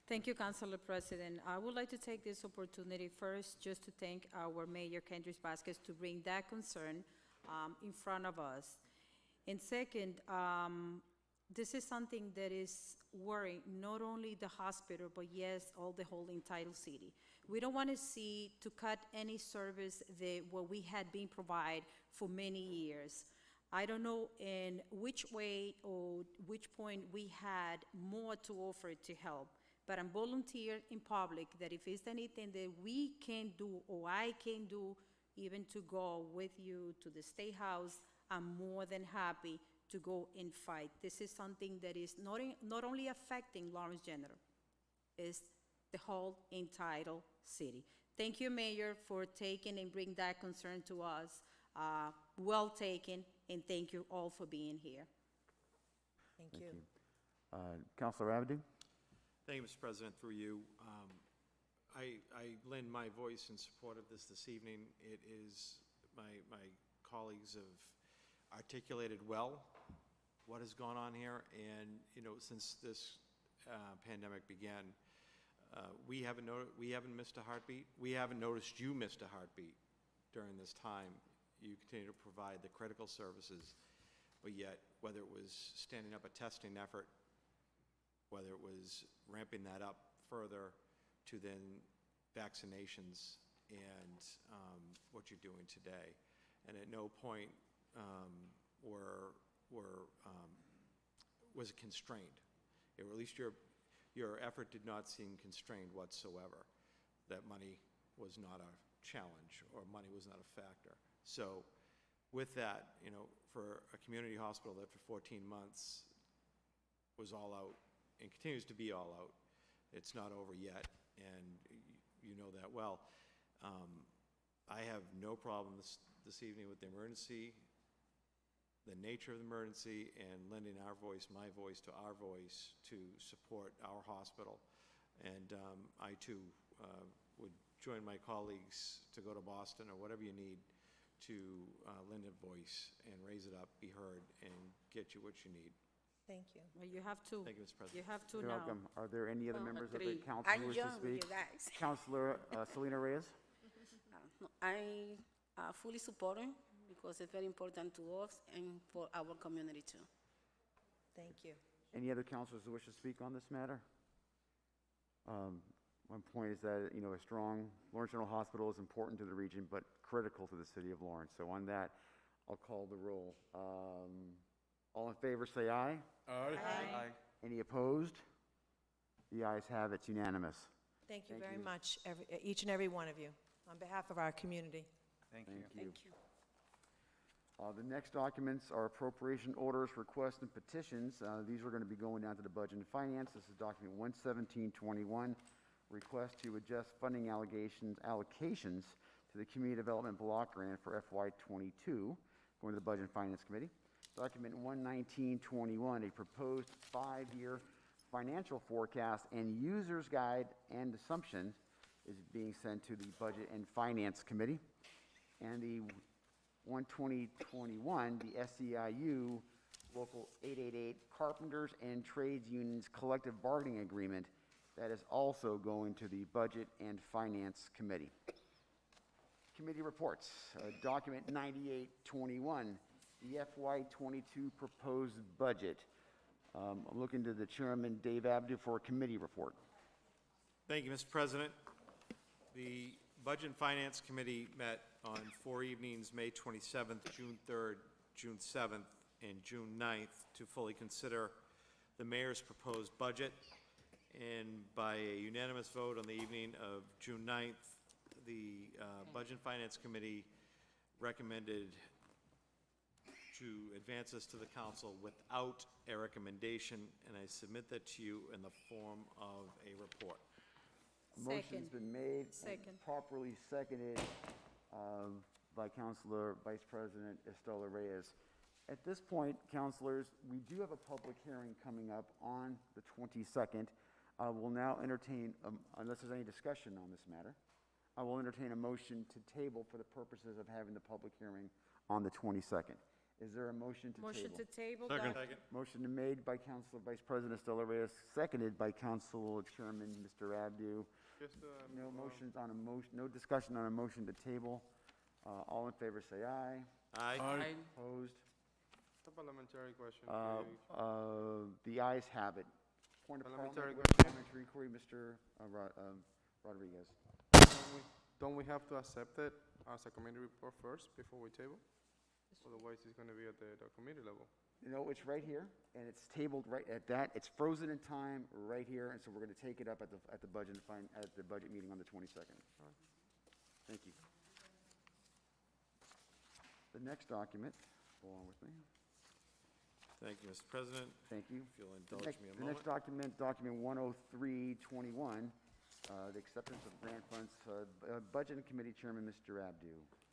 Speaker 2: Thank you, Councilor President. I would like to take this opportunity first just to thank our Mayor, Kendris Vasquez, to bring that concern in front of us. And second, this is something that is worrying not only the hospital, but yes, all the whole entitled city. We don't want to see to cut any service that what we had been provided for many years. I don't know in which way or which point we had more to offer to help, but I'm volunteer in public that if it's anything that we can do or I can do, even to go with you to the State House, I'm more than happy to go and fight. This is something that is not only affecting Lawrence General, it's the whole entitled city. Thank you, Mayor, for taking and bring that concern to us. Well taken, and thank you all for being here.
Speaker 15: Thank you.
Speaker 4: Councilor Abadu?
Speaker 18: Thank you, Mr. President. Through you, I lend my voice in support of this evening. It is, my colleagues have articulated well what has gone on here, and since this pandemic began, we haven't missed a heartbeat. We haven't noticed you missed a heartbeat during this time. You continue to provide the critical services, but yet, whether it was standing up a testing effort, whether it was ramping that up further to then vaccinations and what you're doing today. And at no point was it constrained, or at least your effort did not seem constrained whatsoever, that money was not a challenge or money was not a factor. So with that, for a community hospital that for 14 months was all out and continues to be all out, it's not over yet, and you know that well. I have no problem this evening with the emergency, the nature of the emergency, and lending our voice, my voice, to our voice to support our hospital. And I too would join my colleagues to go to Boston or whatever you need to lend a voice and raise it up, be heard, and get you what you need.
Speaker 15: Thank you.
Speaker 2: Well, you have to.
Speaker 18: Thank you, Mr. President.
Speaker 2: You have to
Speaker 4: You're
Speaker 2: now.
Speaker 4: welcome. Are there any other members of the
Speaker 2: three.
Speaker 4: council
Speaker 19: I'm
Speaker 4: who wish to
Speaker 19: young with
Speaker 4: speak?
Speaker 19: you guys.
Speaker 4: Councilor Selena Reyes?
Speaker 19: I fully support it because it's very important to us and for our community too.
Speaker 15: Thank you.
Speaker 4: Any other councilors who wish to speak on this matter? One point is that, a strong Lawrence General Hospital is important to the region, but critical to the city of Lawrence. So on that, I'll call the roll. All in favor, say aye.
Speaker 17: Aye.
Speaker 4: Any opposed? The ayes have it, it's unanimous.
Speaker 15: Thank you
Speaker 4: Thank
Speaker 15: very
Speaker 4: you.
Speaker 15: much, each and every one of you, on behalf of our community.
Speaker 13: Thank you.
Speaker 4: Thank you. The next documents are appropriation orders, requests, and petitions. These are going to be going down to the Budget and Finance. This is document 11721, request to adjust funding allocations to the Community Development Block Grant for FY22, going to the Budget and Finance Committee. Document 11921, a proposed 5-year financial forecast and user's guide and assumption is being sent to the Budget and Finance Committee. And the 12021, the SEIU Local 888 Carpenters and Trades Unions Collective Bargaining Agreement, that is also going to the Budget and Finance Committee. Committee reports, document 9821, the FY22 proposed budget. I'm looking to the Chairman, Dave Abdu, for a committee report.
Speaker 18: Thank you, Mr. President. The Budget and Finance Committee met on 4 evenings, May 27th, June 3rd, June 7th, and June 9th, to fully consider the mayor's proposed budget. And by a unanimous vote on the evening of June 9th, the Budget and Finance Committee recommended to advance this to the council without a recommendation, and I submit that to you in the form of a report.
Speaker 4: Motion's been made. and
Speaker 2: Second.
Speaker 4: Properly seconded by Councilor Vice President Estela Reyes. At this point, councilors, we do have a public hearing coming up on the 22nd. I will now entertain, unless there's any discussion on this matter, I will entertain a motion to table for the purposes of having the public hearing on the 22nd. Is there a motion to table?
Speaker 2: Motion to table.
Speaker 18: Second.
Speaker 4: Motion made by Councilor Vice President Estela Reyes, seconded by Council Chairman Mr. Abdu. No motions on a motion, no discussion on a motion to table. All in favor say aye.
Speaker 18: Aye.
Speaker 1: Aye.
Speaker 4: Opposed?
Speaker 17: A parliamentary question.
Speaker 4: The ayes have it. Point of
Speaker 17: Parliamentary
Speaker 4: parliamentary inquiry, Mr. Rodriguez.
Speaker 17: Don't we have to accept it as a committee report first before we table? Otherwise, it's going to be at the committee level.
Speaker 4: You know, it's right here, and it's tabled right at that. It's frozen in time right here, and so we're going to take it up at the budget meeting on the 22nd. Thank you. The next document, go on with me.
Speaker 18: Thank you, Mr. President.
Speaker 4: Thank you.
Speaker 18: If you'll indulge me a
Speaker 4: The next
Speaker 18: moment.
Speaker 4: document 10321, the acceptance of grant funds, Budget and Committee Chairman, Mr. Abdu.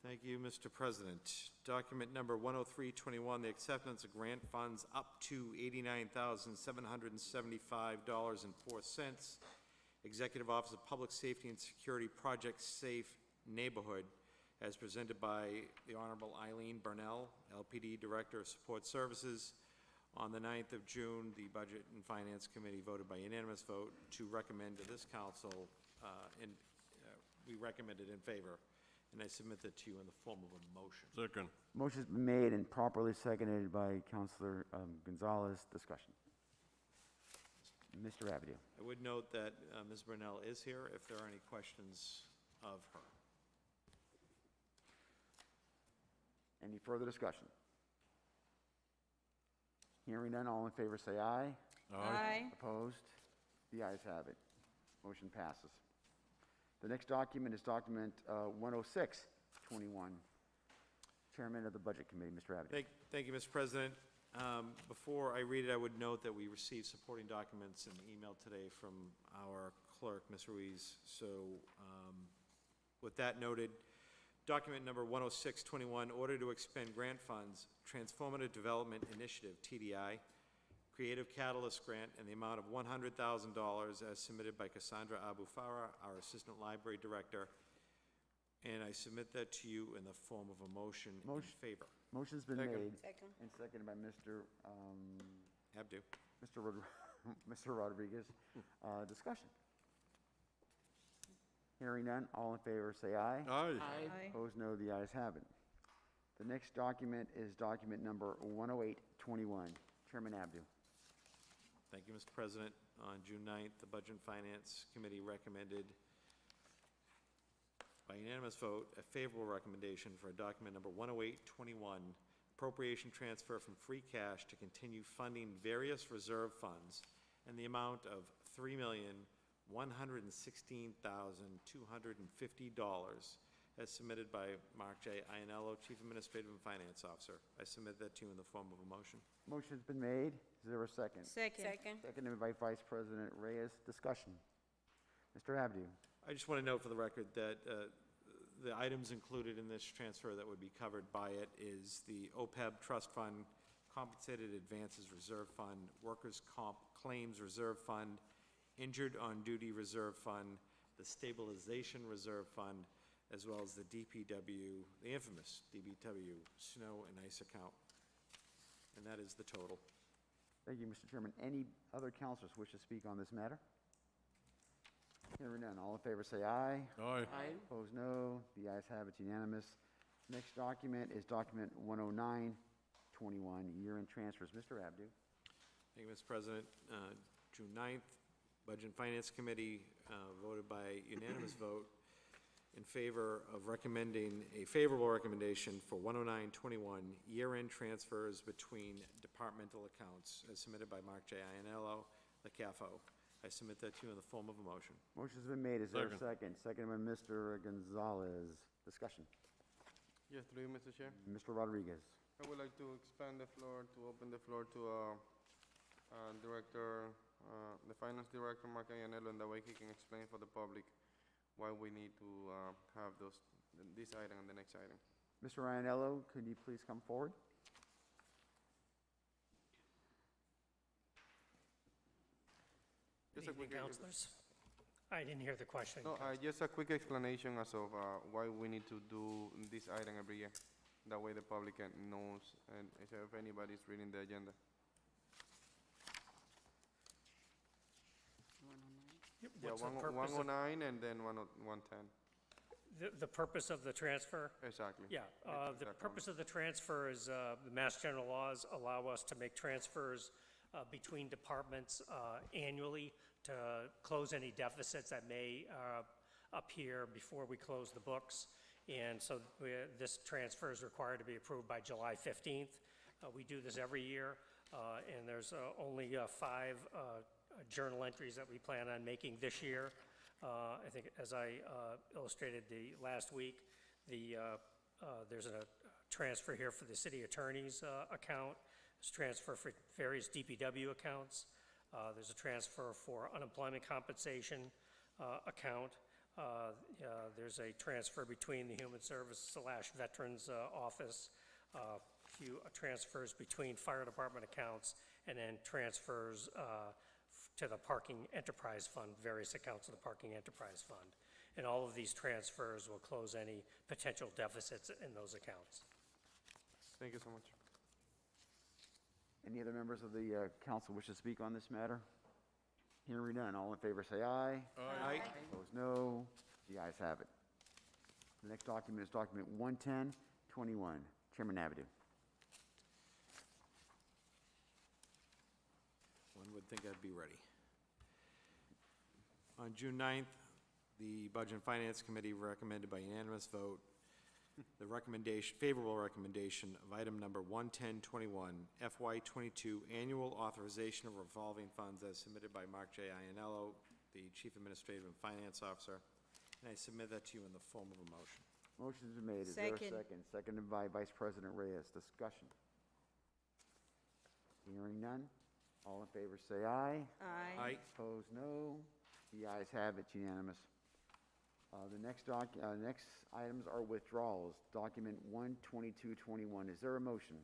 Speaker 18: Thank you, Mr. President. Document number 10321, the acceptance of grant funds up to $89,775.04. Executive Office of Public Safety and Security Project Safe Neighborhood, as presented by the Honorable Eileen Burnell, LPD Director of Support Services. On the 9th of June, the Budget and Finance Committee voted by unanimous vote to recommend to this council, and we recommended in favor. And I submit that to you in the form of a motion.
Speaker 6: Second.
Speaker 4: Motion's been made and properly seconded by Councilor Gonzalez. Discussion. Mr. Abdu.
Speaker 18: I would note that Ms. Burnell is here if there are any questions of her.
Speaker 4: Any further discussion? Hearing none, all in favor say aye.
Speaker 2: Aye.
Speaker 4: Opposed? The ayes have it. Motion passes. The next document is document 10621. Chairman of the Budget Committee, Mr. Abdu.
Speaker 18: Thank you, Mr. President. Before I read it, I would note that we received supporting documents in the email today from our clerk, Ms. Ruiz. So with that noted, document number 10621, order to expend grant funds, Transformative Development Initiative, TDI, Creative Catalyst Grant in the amount of $100,000 as submitted by Cassandra Abu Farah, our Assistant Library Director. And I submit that to you in the form of a motion in favor.
Speaker 4: Motion's been
Speaker 18: Second.
Speaker 4: made
Speaker 19: Second.
Speaker 4: and seconded by Mr.
Speaker 18: Abdu.
Speaker 4: Mr. Rodriguez. Discussion. Hearing none, all in favor say aye.
Speaker 6: Aye.
Speaker 2: Aye.
Speaker 4: Opposed, no. The ayes have it. The next document is document number 10821. Chairman Abdu.
Speaker 18: Thank you, Mr. President. On June 9th, the Budget and Finance Committee recommended by unanimous vote a favorable recommendation for document number 10821, appropriation transfer from free cash to continue funding various reserve funds in the amount of $3,116,250 as submitted by Mark J. Ianello, Chief Administrative and Finance Officer. I submit that to you in the form of a motion.
Speaker 4: Motion's been made. Is there a second?
Speaker 2: Second.
Speaker 4: Seconded by Vice President Reyes. Discussion. Mr. Abdu.
Speaker 18: I just want to note for the record that the items included in this transfer that would be covered by it is the OPEB Trust Fund, Compensated Advances Reserve Fund, Workers' Comp Claims Reserve Fund, Injured on Duty Reserve Fund, the Stabilization Reserve Fund, as well as the DPW, the infamous DPW Snow and Ice account. And that is the total.
Speaker 4: Thank you, Mr. Chairman. Any other councilors wish to speak on this matter? Hearing none. All in favor say aye.
Speaker 1: Aye.
Speaker 4: Opposed, no. The ayes have it, unanimous. Next document is document 10921, year-end transfers. Mr. Abdu.
Speaker 18: Thank you, Mr. President. June 9th, Budget and Finance Committee voted by unanimous vote in favor of recommending a favorable recommendation for 10921 year-end transfers between departmental accounts as submitted by Mark J. Ianello, the CAFO. I submit that to you in the form of a motion.
Speaker 4: Motion's been made. Is there a second? Seconded by Mr. Gonzalez. Discussion.
Speaker 17: Yes, through you, Mr. Chair.
Speaker 4: Mr. Rodriguez.
Speaker 17: I would like to expand the floor, to open the floor to Director, the Finance Director, Mark Ianello, and that way he can explain for the public why we need to have this item and the next item.
Speaker 4: Mr. Ianello, could you please come forward?
Speaker 17: Just a
Speaker 20: Good evening,
Speaker 17: quick-
Speaker 20: councilors. I didn't hear the question.
Speaker 17: No, just a quick explanation as of why we need to do this item every year. That way the public knows, and if anybody's reading the agenda.
Speaker 20: Yep,
Speaker 17: Yeah,
Speaker 20: what's the purpose of-
Speaker 17: 109 and then 110.
Speaker 20: The purpose of the transfer?
Speaker 17: Exactly.
Speaker 20: Yeah, the purpose of the transfer is the Mass General laws allow us to make transfers between departments annually to close any deficits that may appear before we close the books. And so this transfer is required to be approved by July 15th. We do this every year, and there's only 5 journal entries that we plan on making this year. I think as I illustrated the last week, there's a transfer here for the city attorney's account. There's a transfer for various DPW accounts. There's a transfer for unemployment compensation account. There's a transfer between the Human Service/Veterans Office, a few transfers between fire department accounts, and then transfers to the Parking Enterprise Fund, various accounts of the Parking Enterprise Fund. And all of these transfers will close any potential deficits in those accounts.
Speaker 17: Thank you so much.
Speaker 4: Any other members of the council wish to speak on this matter? Hearing none. All in favor say aye.
Speaker 18: Aye.
Speaker 4: Opposed, no. The ayes have it. The next document is document 11021. Chairman Abdu.
Speaker 18: One would think I'd be ready. On June 9th, the Budget and Finance Committee recommended by unanimous vote the favorable recommendation of item number 11021, FY22 annual authorization of revolving funds as submitted by Mark J. Ianello, the Chief Administrative and Finance Officer, and I submit that to you in the form of a motion.
Speaker 4: Motion's been made. Is there a
Speaker 2: Second.
Speaker 4: second? Seconded by Vice President Reyes. Discussion. Hearing none. All in favor say aye.
Speaker 2: Aye.
Speaker 4: Opposed, no. The ayes have it, unanimous. The next items are withdrawals. Document 12221. Is there a motion?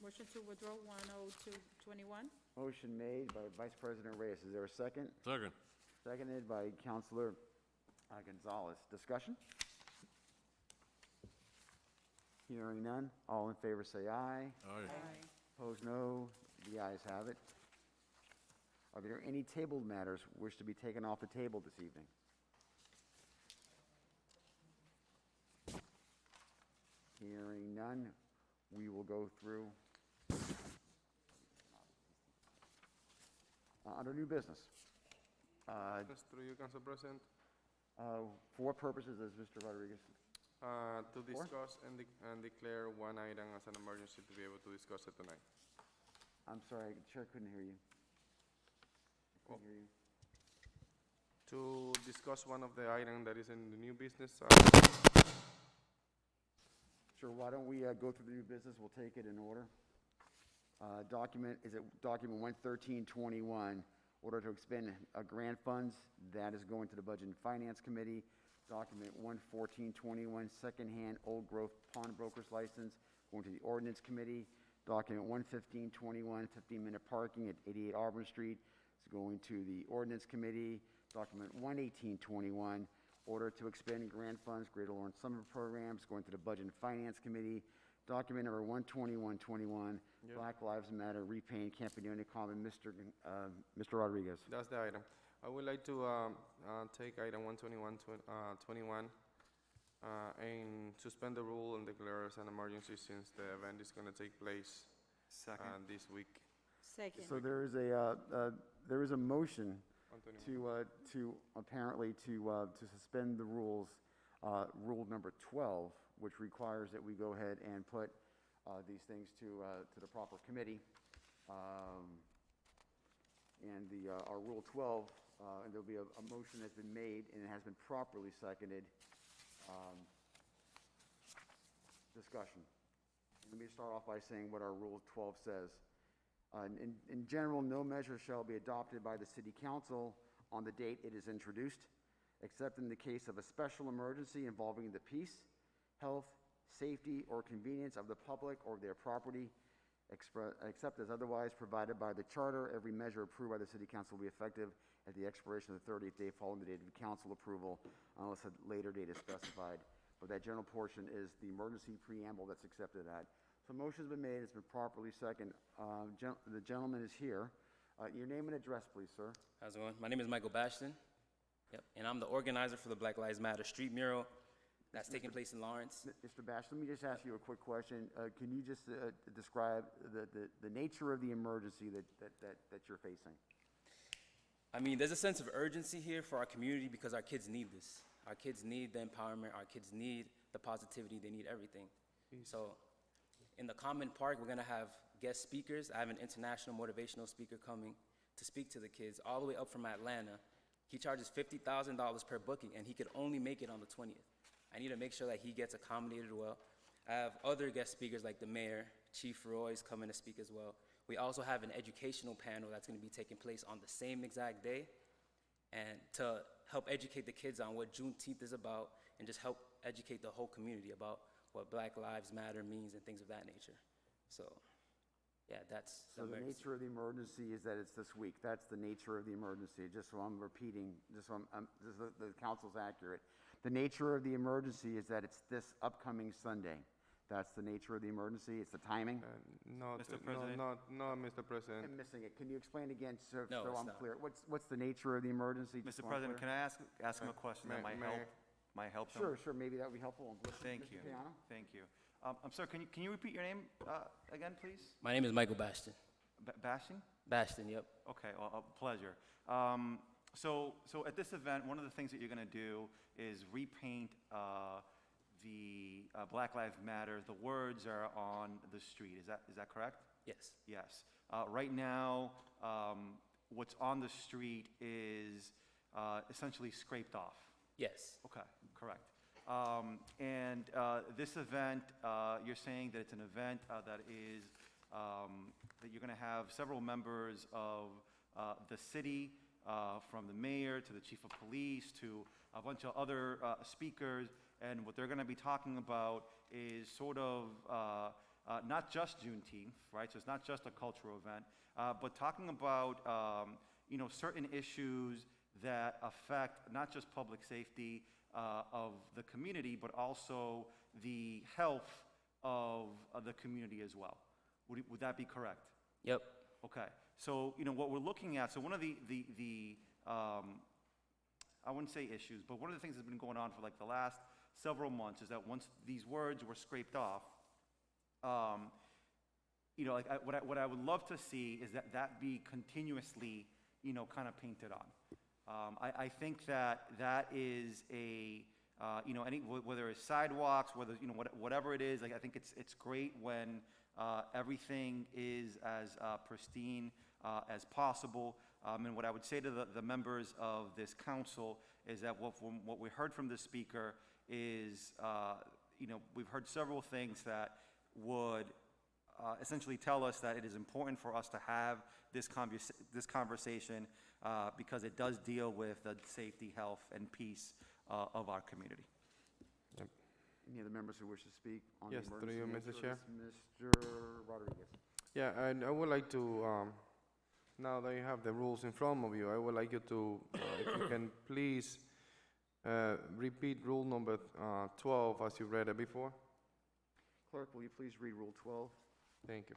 Speaker 2: Motion to withdraw 10221.
Speaker 4: Motion made by Vice President Reyes. Is there a second?
Speaker 6: Second.
Speaker 4: Seconded by Councilor Gonzalez. Discussion? Hearing none. All in favor say aye.
Speaker 6: Aye.
Speaker 4: Opposed, no. The ayes have it. Are there any tabled matters wish to be taken off the table this evening? Hearing none, we will go through. Under new business.
Speaker 17: Just through you, Council President.
Speaker 4: For purposes, as Mr. Rodriguez.
Speaker 17: To discuss and declare one item as an emergency to be able to discuss it tonight.
Speaker 4: I'm sorry, Chair couldn't hear you. Couldn't hear you.
Speaker 17: discuss one of the items that is in the new business.
Speaker 4: Sure, why don't we go through the new business, we'll take it in order. Document 11321, order to expend grant funds, that is going to the Budget and Finance Committee. Document 11421, secondhand old growth pawnbroker's license, going to the Ordinance Committee. Document 11521, 15-minute parking at 88 Auburn Street, is going to the Ordinance Committee. Document 11821, order to expend grant funds, Greater Lawrence Summer Programs, going to the Budget and Finance Committee. Document number 12121, Black Lives Matter, repaying Campanione Common, Mr. Rodriguez.
Speaker 17: That's the item. I would like to take item 12121 and suspend the rule and declare as an emergency since the event is going to take place this week.
Speaker 2: Second.
Speaker 4: So there is a motion to apparently to suspend the rules, rule number 12, which requires that we go ahead and put these things to the proper committee. And our Rule 12, and there'll be a motion that's been made and it has been properly seconded. Discussion. Let me start off by saying what our Rule 12 says. In general, no measure shall be adopted by the City Council on the date it is introduced, except in the case of a special emergency involving the peace, health, safety, or convenience of the public or their property, except as otherwise provided by the Charter. Every measure approved by the City Council will be effective at the expiration of the 30th day following the date of council approval, unless a later date is specified. But that general portion is the emergency preamble that's accepted at. So motion's been made, it's been properly seconded. The gentleman is here. Your name and address, please, sir.
Speaker 21: How's it going? My name is Michael Bashton. Yep, and I'm the organizer for the Black Lives Matter street mural that's taking place in Lawrence.
Speaker 4: Mr. Bashton, let me just ask you a quick question. Can you just describe the nature of the emergency that you're facing?
Speaker 21: I mean, there's a sense of urgency here for our community because our kids need this. Our kids need the empowerment. Our kids need the positivity. They need everything. So in the Common Park, we're going to have guest speakers. I have an international motivational speaker coming to speak to the kids all the way up from Atlanta. He charges $50,000 per booking, and he could only make it on the 20th. I need to make sure that he gets accommodated well. I have other guest speakers like the mayor, Chief Roy's coming to speak as well. We also have an educational panel that's going to be taking place on the same exact day, and to help educate the kids on what Juneteenth is about and just help educate the whole community about what Black Lives Matter means and things of that nature. So, yeah, that's
Speaker 4: So the nature of the emergency is that it's this week. That's the nature of the emergency, just so I'm repeating, just so the council's accurate. The nature of the emergency is that it's this upcoming Sunday. That's the nature of the emergency, it's the timing?
Speaker 17: No,
Speaker 21: Mr. President?
Speaker 17: No, Mr. President.
Speaker 4: I'm missing it. Can you explain again so
Speaker 21: No, it's
Speaker 4: I'm
Speaker 21: not.
Speaker 4: clear? What's the nature of the emergency?
Speaker 13: Mr. President, can I ask him a question that might help him?
Speaker 4: Sure, maybe that would be helpful.
Speaker 13: Thank you. Thank you. I'm sorry, can you repeat your name again, please?
Speaker 21: My name is Michael Bashton.
Speaker 13: Bashton?
Speaker 21: Bashton, yep.
Speaker 13: Okay, well, a pleasure. So at this event, one of the things that you're going to do is repaint the Black Lives Matter. The words are on the street. Is that correct?
Speaker 21: Yes.
Speaker 13: Yes. Right now, what's on the street is essentially scraped off.
Speaker 21: Yes.
Speaker 13: Okay, correct. And this event, you're saying that it's an event that is that you're going to have several members of the city, from the mayor to the chief of police to a bunch of other speakers, and what they're going to be talking about is sort of not just Juneteenth, right? So it's not just a cultural event, but talking about certain issues that affect not just public safety of the community, but also the health of the community as well. Would that be correct?
Speaker 21: Yep.
Speaker 13: Okay. So, what we're looking at, so one of the I wouldn't say issues, but one of the things that's been going on for like the last several months is that once these words were scraped off, what I would love to see is that be continuously, kind of painted on. I think that is whether it's sidewalks, whether, whatever it is, like, I think it's great when everything is as pristine as possible. And what I would say to the members of this council is that what we heard from the speaker is, we've heard several things that would essentially tell us that it is important for us to have this conversation because it does deal with the safety, health, and peace of our community.
Speaker 4: Any other members who wish to speak on
Speaker 17: Yes,
Speaker 4: the
Speaker 17: through you,
Speaker 4: emergency
Speaker 17: Mr. Chair.
Speaker 4: management? Mr. Rodriguez.
Speaker 17: Yeah, and I would like to, now that you have the rules in front of you, I would like you to, if you can please repeat rule number 12 as you read it before.
Speaker 4: Clerk, will you please read Rule 12?
Speaker 17: Thank you.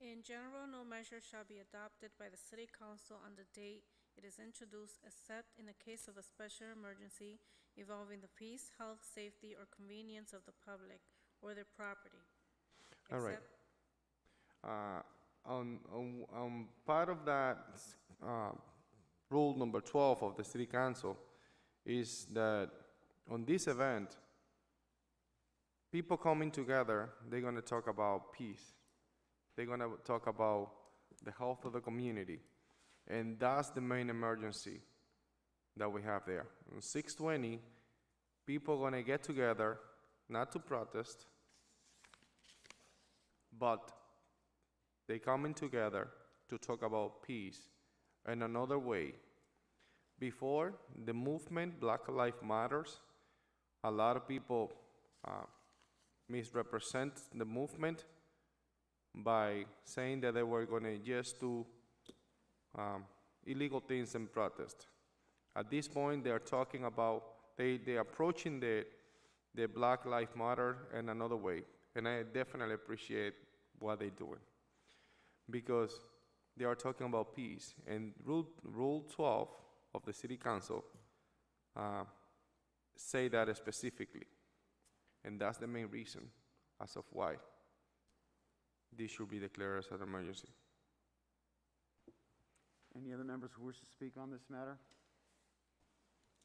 Speaker 5: In general, no measure shall be adopted by the city council on the date it is introduced, except in the case of a special emergency involving the peace, health, safety, or convenience of the public or their property.
Speaker 17: All right.
Speaker 5: Except-
Speaker 17: On part of that rule number 12 of the city council is that on this event, people coming together, they're going to talk about peace. They're going to talk about the health of the community. And that's the main emergency that we have there. On 6/20, people are going to get together, not to protest, but they coming together to talk about peace. And another way, before the movement Black Lives Matters, a lot of people misrepresent the movement by saying that they were going to just do illegal things and protest. At this point, they are talking about, they're approaching the Black Lives Matter in another way. And I definitely appreciate what they're doing, because they are talking about peace. And Rule 12 of the City Council say that specifically. And that's the main reason as of why this should be declared as an emergency.
Speaker 4: Any other members who wish to speak on this matter?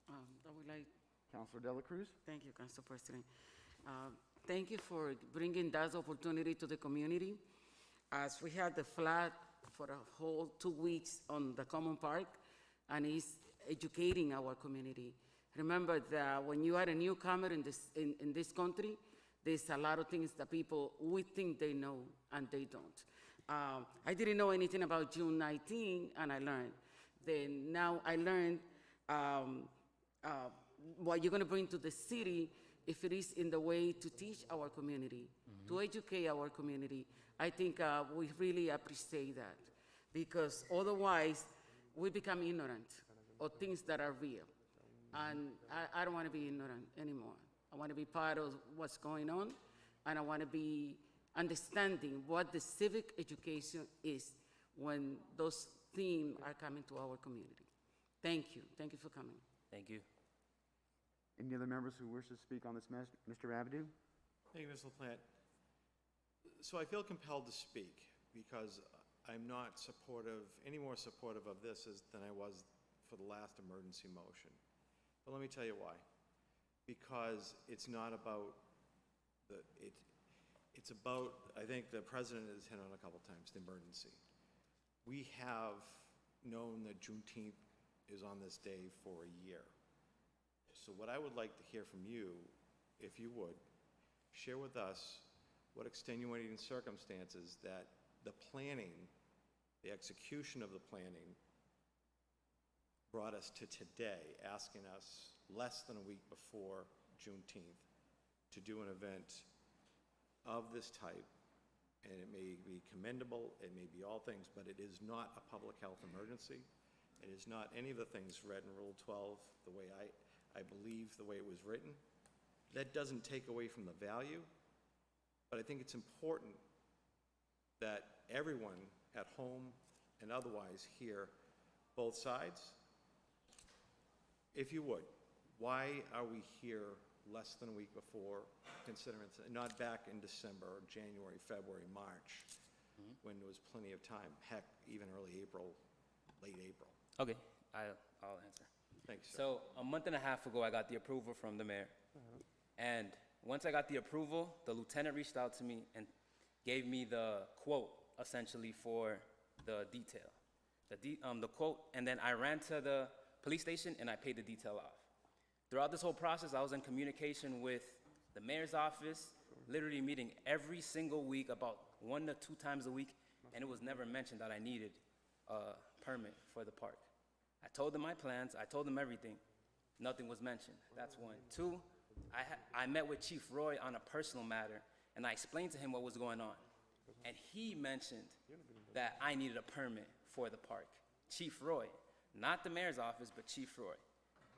Speaker 1: I would like,
Speaker 4: Councilor Dela Cruz?
Speaker 1: thank you, Council President. Thank you for bringing that opportunity to the community. As we had the flood for a whole 2 weeks on the Common Park, and it's educating our community. Remember that when you are a newcomer in this country, there's a lot of things that people, we think they know, and they don't. I didn't know anything about June 19, and I learned. Then now I learned what you're going to bring to the city, if it is in the way to teach our community, to educate our community. I think we really appreciate that, because otherwise we become ignorant of things that are real. And I don't want to be ignorant anymore. I want to be part of what's going on, and I want to be understanding what the civic education is when those themes are coming to our community. Thank you. Thank you for coming.
Speaker 21: Thank you.
Speaker 4: Any other members who wish to speak on this matter? Mr. Abadu?
Speaker 18: Thank you, Mr. LaPlante. So I feel compelled to speak because I'm not any more supportive of this than I was for the last emergency motion. But let me tell you why. Because it's not about it's about, I think the president has hit on a couple times, the emergency. We have known that Juneteenth is on this day for a year. So what I would like to hear from you, if you would, share with us what extenuating circumstances that the planning, the execution of the planning, brought us to today, asking us less than a week before Juneteenth to do an event of this type. And it may be commendable, it may be all things, but it is not a public health emergency. It is not any of the things read in Rule 12 the way I believe the way it was written. That doesn't take away from the value, but I think it's important that everyone at home and otherwise hear both sides. If you would, why are we here less than a week before, considering it's not back in December, or January, February, March, when there was plenty of time, heck, even early April, late April?
Speaker 21: Okay, I'll answer.
Speaker 18: Thanks, sir.
Speaker 21: So a month and a half ago, I got the approval from the mayor. And once I got the approval, the lieutenant reached out to me and gave me the quote essentially for the detail. The quote, and then I ran to the police station and I paid the detail off. Throughout this whole process, I was in communication with the mayor's office, literally meeting every single week, about 1 to 2 times a week, and it was never mentioned that I needed a permit for the park. I told them my plans, I told them everything. Nothing was mentioned. That's one. Two, I met with Chief Roy on a personal matter, and I explained to him what was going on. And he mentioned that I needed a permit for the park. Chief Roy, not the mayor's office, but Chief Roy.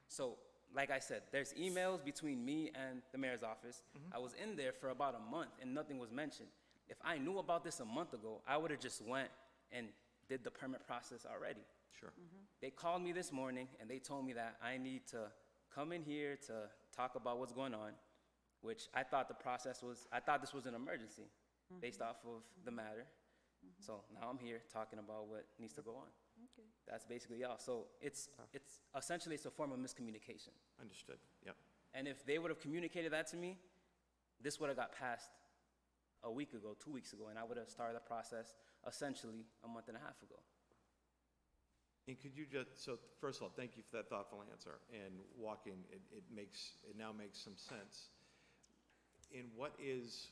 Speaker 21: So, like I said, there's emails between me and the mayor's office. I was in there for about a month, and nothing was mentioned. If I knew about this a month ago, I would have just went and did the permit process already.
Speaker 18: Sure.
Speaker 21: They called me this morning, and they told me that I need to come in here to talk about what's going on, which I thought this was an emergency based off of the matter. So now I'm here talking about what needs to go on.
Speaker 2: Okay.
Speaker 21: That's basically all. So it's essentially it's a form of miscommunication.
Speaker 18: Understood, yep.
Speaker 21: And if they would have communicated that to me, this would have got passed a week ago, 2 weeks ago, and I would have started the process essentially a month and a half ago.
Speaker 18: And could you just, so first of all, thank you for that thoughtful answer, and walking, it now makes some sense. And what is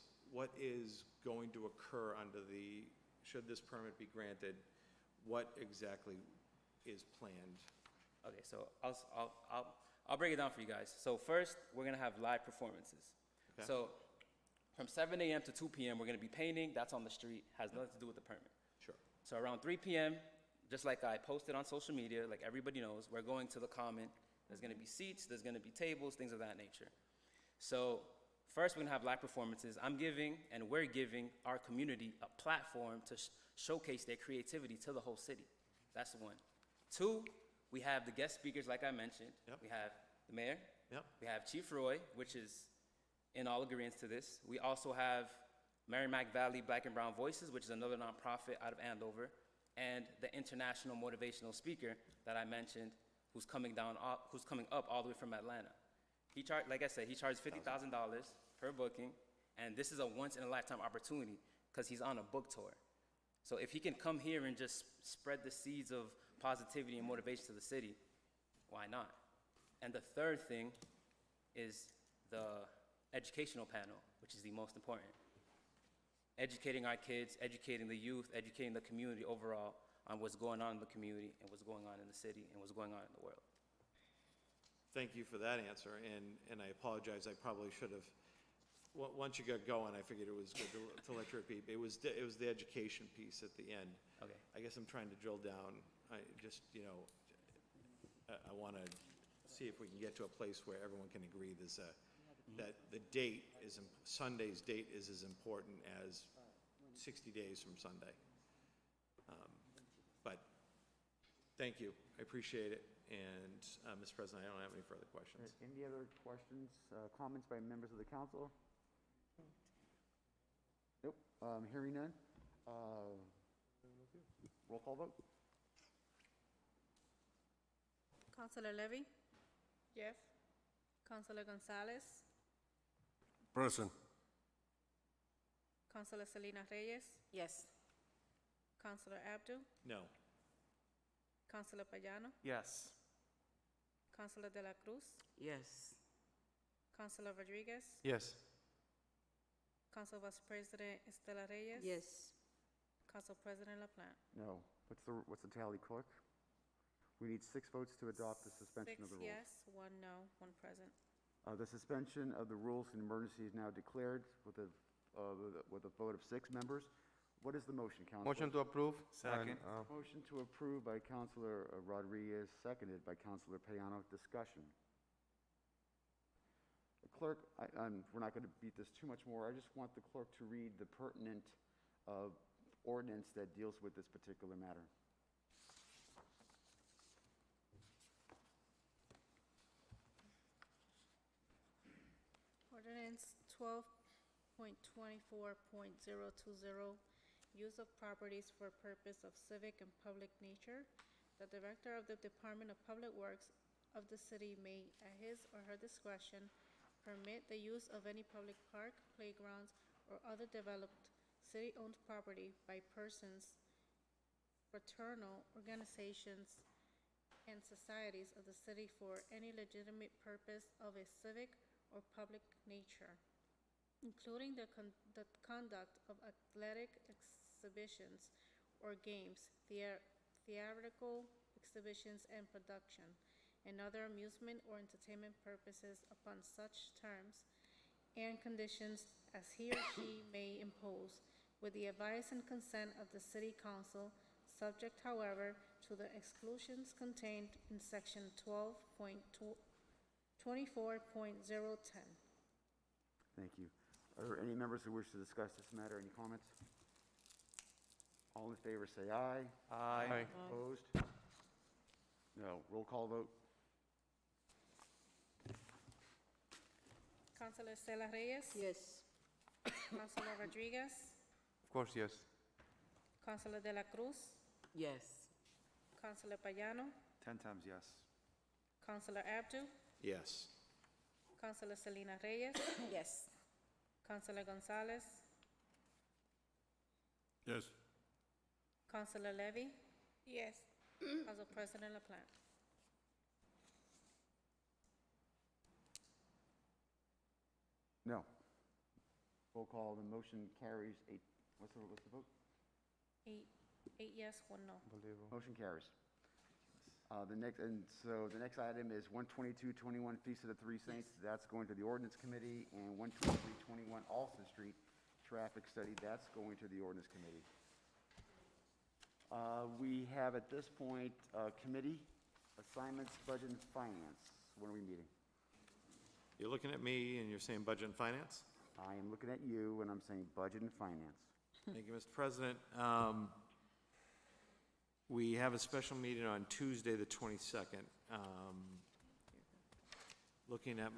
Speaker 18: going to occur under should this permit be granted, what exactly is planned?
Speaker 21: Okay, so I'll break it down for you guys. So first, we're gonna have live performances.
Speaker 18: Okay.
Speaker 21: So from 7 a.m. to 2 p.m., we're gonna be painting. That's on the street. Has nothing to do with the permit.
Speaker 18: Sure.
Speaker 21: So around 3 p.m., just like I posted on social media, like everybody knows, we're going to the common. There's gonna be seats, there's gonna be tables, things of that nature. So first, we're gonna have live performances. I'm giving, and we're giving our community a platform to showcase their creativity to the whole city. That's one. Two, we have the guest speakers, like I mentioned.
Speaker 18: Yep.
Speaker 21: We have the mayor.
Speaker 18: Yep.
Speaker 21: We have Chief Roy, which is in all agreement to this. We also have Merrimack Valley Black and Brown Voices, which is another nonprofit out of Andover, and the international motivational speaker that I mentioned, who's coming up all the way from Atlanta. Like I said, he charges $50,000 per booking, and this is a once-in-a-lifetime opportunity because he's on a book tour. So if he can come here and just spread the seeds of positivity and motivation to the city, why not? And the third thing is the educational panel, which is the most important. Educating our kids, educating the youth, educating the community overall on what's going on in the community and what's going on in the city and what's going on in the world.
Speaker 18: Thank you for that answer, and I apologize, I probably should have, once you got going, I figured it was good to let you repeat. It was the education piece at the end.
Speaker 21: Okay.
Speaker 18: I guess I'm trying to drill down, I want to see if we can get to a place where everyone can agree that the date Sunday's date is as important as 60 days from Sunday. But thank you, I appreciate it. And, Mr. President, I don't have any further questions.
Speaker 4: Any other questions, comments by members of the council? Nope, hearing none. Roll call vote?
Speaker 5: Councilor Levy?
Speaker 2: Yes.
Speaker 5: Councilor Gonzalez?
Speaker 6: Present.
Speaker 5: Councilor Selena Reyes?
Speaker 19: Yes.
Speaker 5: Councilor Abdu?
Speaker 18: No.
Speaker 5: Councilor Payano?
Speaker 13: Yes.
Speaker 5: Councilor De La Cruz?
Speaker 1: Yes.
Speaker 5: Councilor Rodriguez?
Speaker 17: Yes.
Speaker 5: Council Vice President Estela Reyes?
Speaker 19: Yes.
Speaker 5: Council President LaPlante?
Speaker 4: No. What's the tally, clerk? We need 6 votes to adopt the suspension of the rules.
Speaker 5: 6 yes, 1 no, 1 present.
Speaker 4: The suspension of the rules in emergency is now declared with a vote of 6 members. What is the motion, Councilor?
Speaker 17: Motion to approve.
Speaker 13: Second.
Speaker 4: Motion to approve by Councilor Rodriguez, seconded by Councilor Payano. Discussion. Clerk, we're not going to beat this too much more. I just want the clerk to read the pertinent ordinance that deals with this particular matter.
Speaker 5: Ordinance 12.24.020, use of properties for purpose of civic and public nature. The Director of the Department of Public Works of the city may, at his or her discretion, permit the use of any public park, playgrounds, or other developed city-owned property by persons, fraternal organizations, and societies of the city for any legitimate purpose of a civic or public nature, including the conduct of athletic exhibitions or games, theatrical exhibitions and production, and other amusement or entertainment purposes upon such terms and conditions as he or she may impose, with the advice and consent of the city council, subject, however, to the exclusions contained in section 12.24.010.
Speaker 4: Thank you. Are there any members who wish to discuss this matter? Any comments? All in favor say aye.
Speaker 13: Aye.
Speaker 4: Opposed? No. Roll call vote?
Speaker 5: Councilor Estela Reyes?
Speaker 2: Yes.
Speaker 5: Councilor Rodriguez?
Speaker 17: Of course, yes.
Speaker 5: Councilor De La Cruz?
Speaker 1: Yes.
Speaker 5: Councilor Payano?
Speaker 13: 10 times yes.
Speaker 5: Councilor Abdu?
Speaker 18: Yes.
Speaker 5: Councilor Selena Reyes?
Speaker 2: Yes.
Speaker 5: Councilor Gonzalez?
Speaker 12: Yes.
Speaker 5: Councilor Levy?
Speaker 2: Yes.
Speaker 5: Council President LaPlante?
Speaker 4: No. Roll call, the motion carries eight. What's the vote?
Speaker 5: Eight yes, 1 no.
Speaker 4: Motion carries. The next item is 12221 Feast of the Three Saints. That's going to the Ordinance Committee, and 12321 Alston Street Traffic Study. That's going to the Ordinance Committee. We have at this point committee assignments, budget, and finance. When are we meeting?
Speaker 18: You're looking at me and you're saying budget and finance?
Speaker 4: I am looking at you and I'm saying budget and finance.
Speaker 18: Thank you, Mr. President. We have a special meeting on Tuesday, the 22nd. Looking at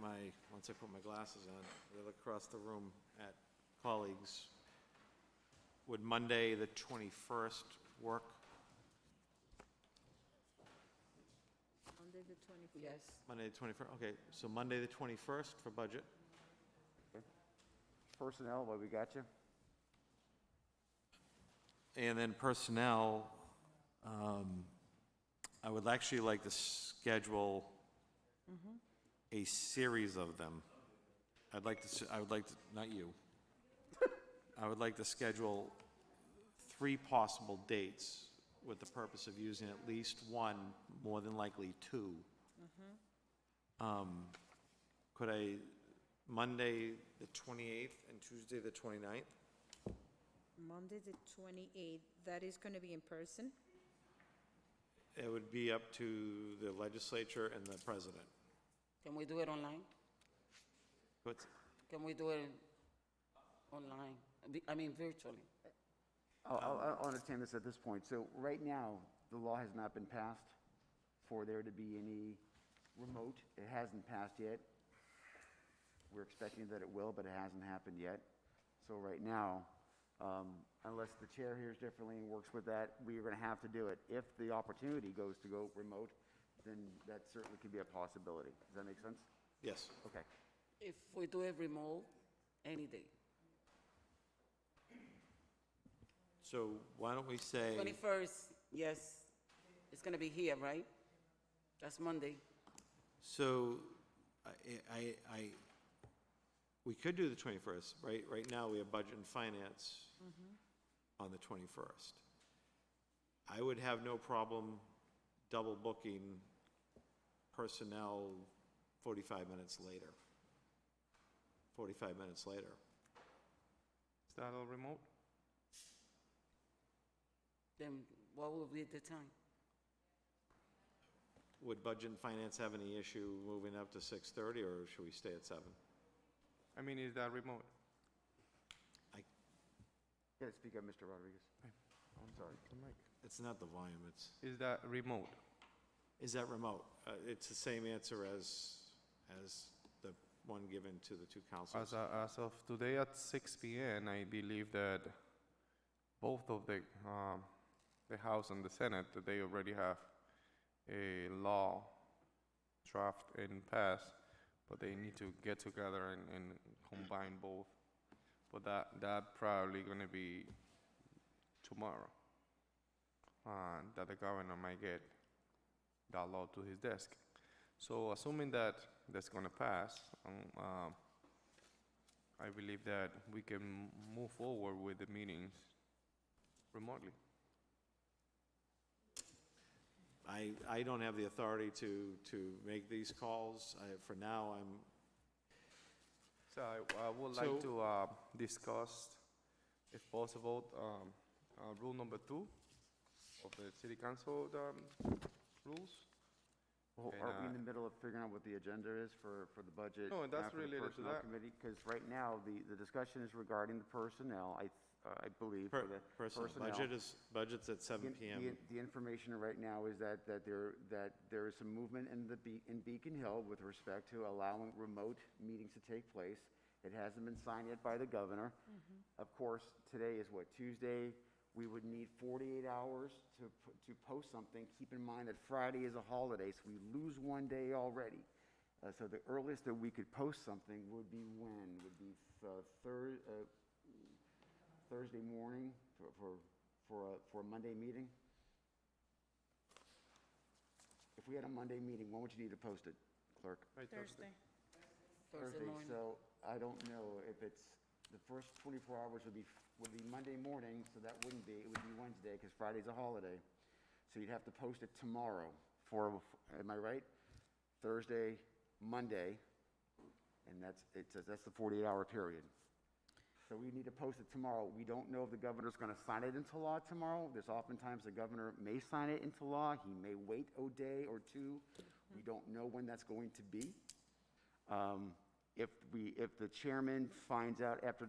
Speaker 18: once I put my glasses on, I look across the room at colleagues. Would Monday, the 21st work?
Speaker 2: Monday the 21st.
Speaker 1: Yes.
Speaker 18: Monday, the 21st, okay, so Monday, the 21st for budget.
Speaker 4: Personnel, what we got you?
Speaker 18: And then personnel, I would actually like to schedule a series of them. I would like to, not you. I would like to schedule 3 possible dates with the purpose of using at least one, more than likely 2. Could I, Monday, the 28th and Tuesday, the 29th?
Speaker 2: Monday the 28th, that is going to be in person?
Speaker 18: It would be up to the legislature and the president.
Speaker 1: Can we do it online?
Speaker 18: But
Speaker 1: Can we do it online? I mean, virtually?
Speaker 4: I'll entertain this at this point. So right now, the law has not been passed for there to be any remote. It hasn't passed yet. We're expecting that it will, but it hasn't happened yet. So right now, unless the chair hears differently and works with that, we are going to have to do it. If the opportunity goes to go remote, then that certainly could be a possibility. Does that make sense?
Speaker 18: Yes.
Speaker 4: Okay.
Speaker 1: If we do it remote, any day.
Speaker 18: So why don't we say,
Speaker 1: 21st, yes. It's going to be here, right? That's Monday.
Speaker 18: so we could do the 21st, right? Right now, we have budget and finance on the 21st. I would have no problem double booking personnel 45 minutes later. 45 minutes later.
Speaker 17: Is that all remote?
Speaker 1: Then what will be the time?
Speaker 18: Would budget and finance have any issue moving up to 6:30, or should we stay at 7?
Speaker 17: I mean, is that remote?
Speaker 4: Yeah, speak up, Mr. Rodriguez.
Speaker 17: I'm sorry. The mic.
Speaker 18: It's not the volume, it's,
Speaker 17: Is that remote?
Speaker 18: is that remote? It's the same answer as the one given to the 2 councils.
Speaker 17: As of today at 6 p.m., I believe that both of the House and the Senate, that they already have a law draft and pass, but they need to get together and combine both. but that probably gonna be tomorrow. That the governor might get that law to his desk. So assuming that that's gonna pass, I believe that we can move forward with the meetings remotely.
Speaker 18: I don't have the authority to make these calls. For now,
Speaker 17: So I would
Speaker 18: So-
Speaker 17: like to discuss, if possible, rule number 2 of the city council rules.
Speaker 4: Well,
Speaker 17: And,
Speaker 4: are we in the middle of figuring out what the agenda is for the budget?
Speaker 17: No, and that's
Speaker 4: for the
Speaker 17: related to
Speaker 4: Personnel
Speaker 17: that.
Speaker 4: Committee? Because right now, the discussion is regarding the personnel, I believe, for the
Speaker 18: personal
Speaker 4: personnel.
Speaker 18: budget's at 7 PM.
Speaker 4: The information right now is that there is some movement in Beacon Hill with respect to allowing remote meetings to take place. It hasn't been signed yet by the governor. Of course, today is what, Tuesday? We would need 48 hours to post something. Keep in mind that Friday is a holiday, so we lose one day already. So the earliest that we could post something would be when? Would be Thursday morning for a Monday meeting? If we had a Monday meeting, when would you need to post it, clerk?
Speaker 5: Thursday.
Speaker 1: Thursday morning.
Speaker 4: So I don't know if it's, the first 24 hours would be Monday morning, so that wouldn't be, it would be Wednesday, because Friday's a holiday. So you'd have to post it tomorrow am I right? Thursday, Monday, and that's the 48-hour period. So we need to post it tomorrow. We don't know if the governor's gonna sign it into law tomorrow. There's oftentimes the governor may sign it into law. He may wait a day or two. We don't know when that's going to be. If the chairman finds out after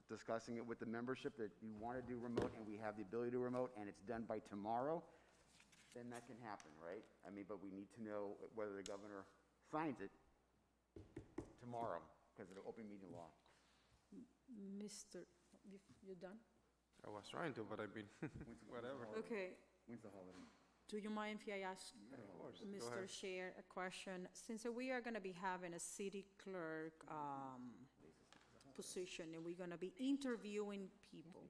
Speaker 4: discussing it with the membership that you want to do remote and we have the ability to remote and it's done by tomorrow, then that can happen, right? I mean, but we need to know whether the governor signs it tomorrow because of the open meeting law.
Speaker 2: Mr., you done?
Speaker 17: I was trying to, but I mean, whatever.
Speaker 2: Okay.
Speaker 4: When's the holiday?
Speaker 2: Do you mind if I ask
Speaker 17: course. Go
Speaker 2: Mr.
Speaker 17: ahead.
Speaker 2: Chair a question? Since we are going to be having a city clerk position and we're going to be interviewing people,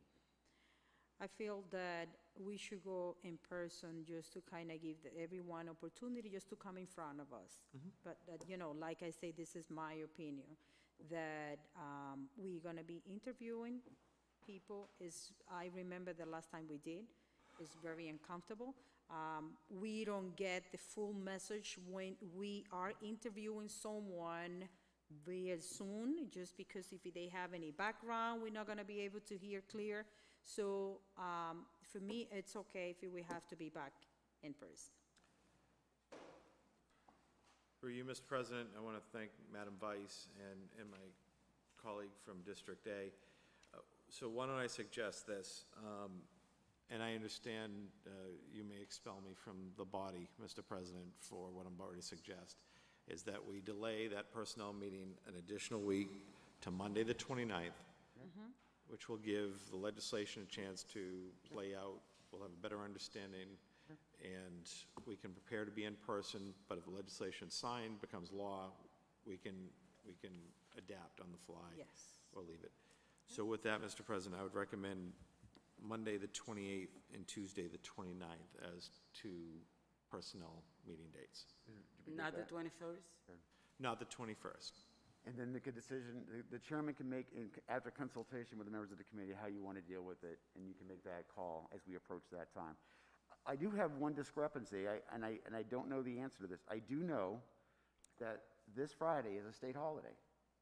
Speaker 2: I feel that we should go in person just to kind of give everyone opportunity just to come in front of us. But, like I say, this is my opinion, that we're going to be interviewing people. I remember the last time we did. It's very uncomfortable. We don't get the full message when we are interviewing someone via Zoom, just because if they have any background, we're not going to be able to hear clear. So for me, it's okay if we have to be back in person.
Speaker 18: For you, Mr. President, I want to thank Madam Vice and my colleague from District A. So why don't I suggest this? And I understand you may expel me from the body, Mr. President, for what I'm about to suggest, is that we delay that personnel meeting an additional week to Monday, the 29th, which will give the legislation a chance to play out. We'll have a better understanding, and we can prepare to be in person, but if the legislation signed becomes law, we can adapt on the fly.
Speaker 2: Yes.
Speaker 18: Or leave it. So with that, Mr. President, I would recommend Monday, the 28th, and Tuesday, the 29th as two personnel meeting dates.
Speaker 1: Not the 21st?
Speaker 18: Not the 21st.
Speaker 4: And then make a decision, the chairman can make, after consultation with the members of the committee, how you want to deal with it, and you can make that call as we approach that time. I do have one discrepancy, and I don't know the answer to this. I do know that this Friday is a state holiday.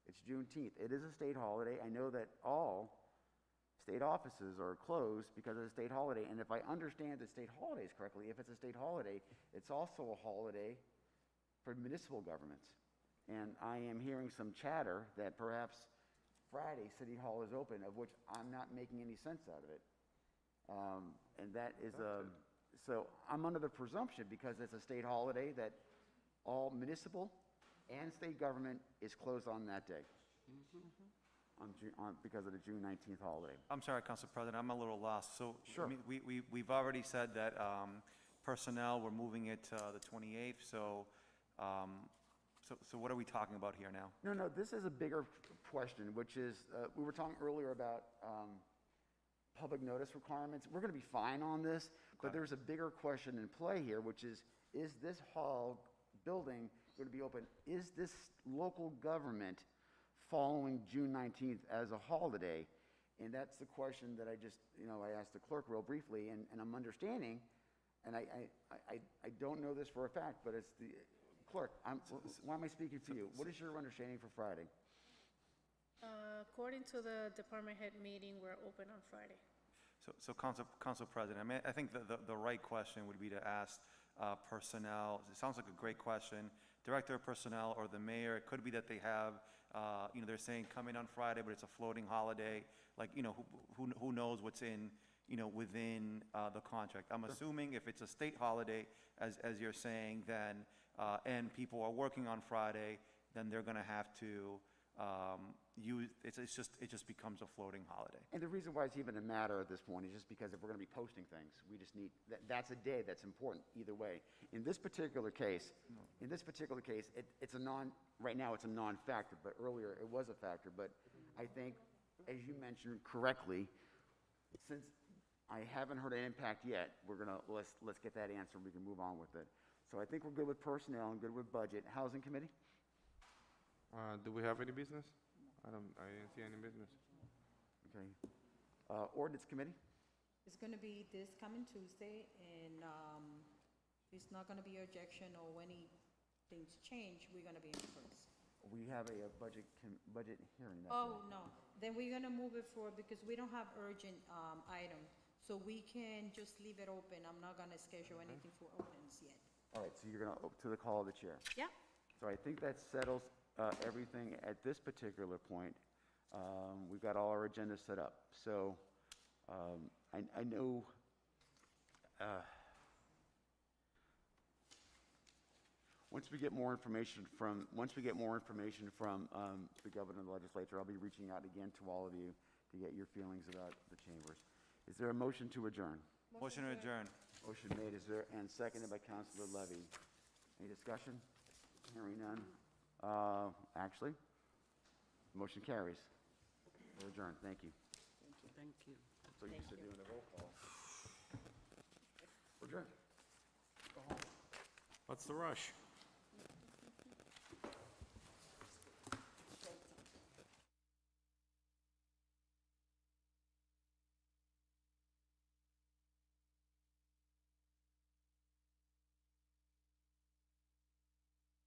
Speaker 4: It's Juneteenth. It is a state holiday. I know that all state offices are closed because of the state holiday, and if I understand the state holidays correctly, if it's a state holiday, it's also a holiday for municipal governments. And I am hearing some chatter that perhaps Friday City Hall is open, of which I'm not making any sense out of it. And that is so I'm under the presumption, because it's a state holiday, that all municipal and state government is closed on that day. Because of the June 19th holiday.
Speaker 13: I'm sorry, Council President, I'm a little lost. So,
Speaker 4: Sure.
Speaker 13: I mean, we've already said that personnel, we're moving it to the 28th, so So what are we talking about here now?
Speaker 4: No, this is a bigger question, which is, we were talking earlier about public notice requirements. We're going to be fine on this, but there's a bigger question in play here, which is this hall building going to be open? Is this local government following June 19th as a holiday? And that's the question that I just, I asked the clerk real briefly, and I'm understanding, and I don't know this for a fact, but it's the clerk. Why am I speaking to you? What is your understanding for Friday?
Speaker 5: According to the department head meeting, we're open on Friday.
Speaker 13: So Council President, I mean, I think the right question would be to ask personnel. It sounds like a great question. Director of Personnel or the mayor, it could be that they have, they're saying come in on Friday, but it's a floating holiday. Like, who knows what's in, within the contract. I'm assuming if it's a state holiday, as you're saying, then, and people are working on Friday, then they're going to have to it just becomes a floating holiday.
Speaker 4: And the reason why it's even a matter at this point is just because if we're going to be posting things, we just need, that's a day that's important either way. In this particular case, it's right now it's a non-factor, but earlier it was a factor. But I think, as you mentioned correctly, since I haven't heard an impact yet, let's get that answer and we can move on with it. So I think we're good with personnel and good with budget. Housing Committee?
Speaker 17: Do we have any business? I didn't see any business.
Speaker 4: Okay. Ordinance Committee?
Speaker 2: It's going to be this coming Tuesday, and it's not going to be objection or any things change, we're going to be in first.
Speaker 4: We have a budget hearing that
Speaker 2: Oh,
Speaker 4: day.
Speaker 2: no. Then we're going to move it forward because we don't have urgent items. So we can just leave it open. I'm not going to schedule anything for ordinance yet.
Speaker 4: All right, so you're going to the call of the chair.
Speaker 2: Yeah.
Speaker 4: So I think that settles everything at this particular point. We've got all our agendas set up. So I know once we get more information from the governor and the legislature, I'll be reaching out again to all of you to get your feelings about the chambers. Is there a motion to adjourn?
Speaker 13: Motion to adjourn.
Speaker 4: Motion made and seconded by Councilor Levy. Any discussion? Hearing none. Actually, motion carries. We're adjourned. Thank you.
Speaker 1: Thank you.
Speaker 4: So used to doing the roll call. We're adjourned. Go home.
Speaker 18: What's the rush?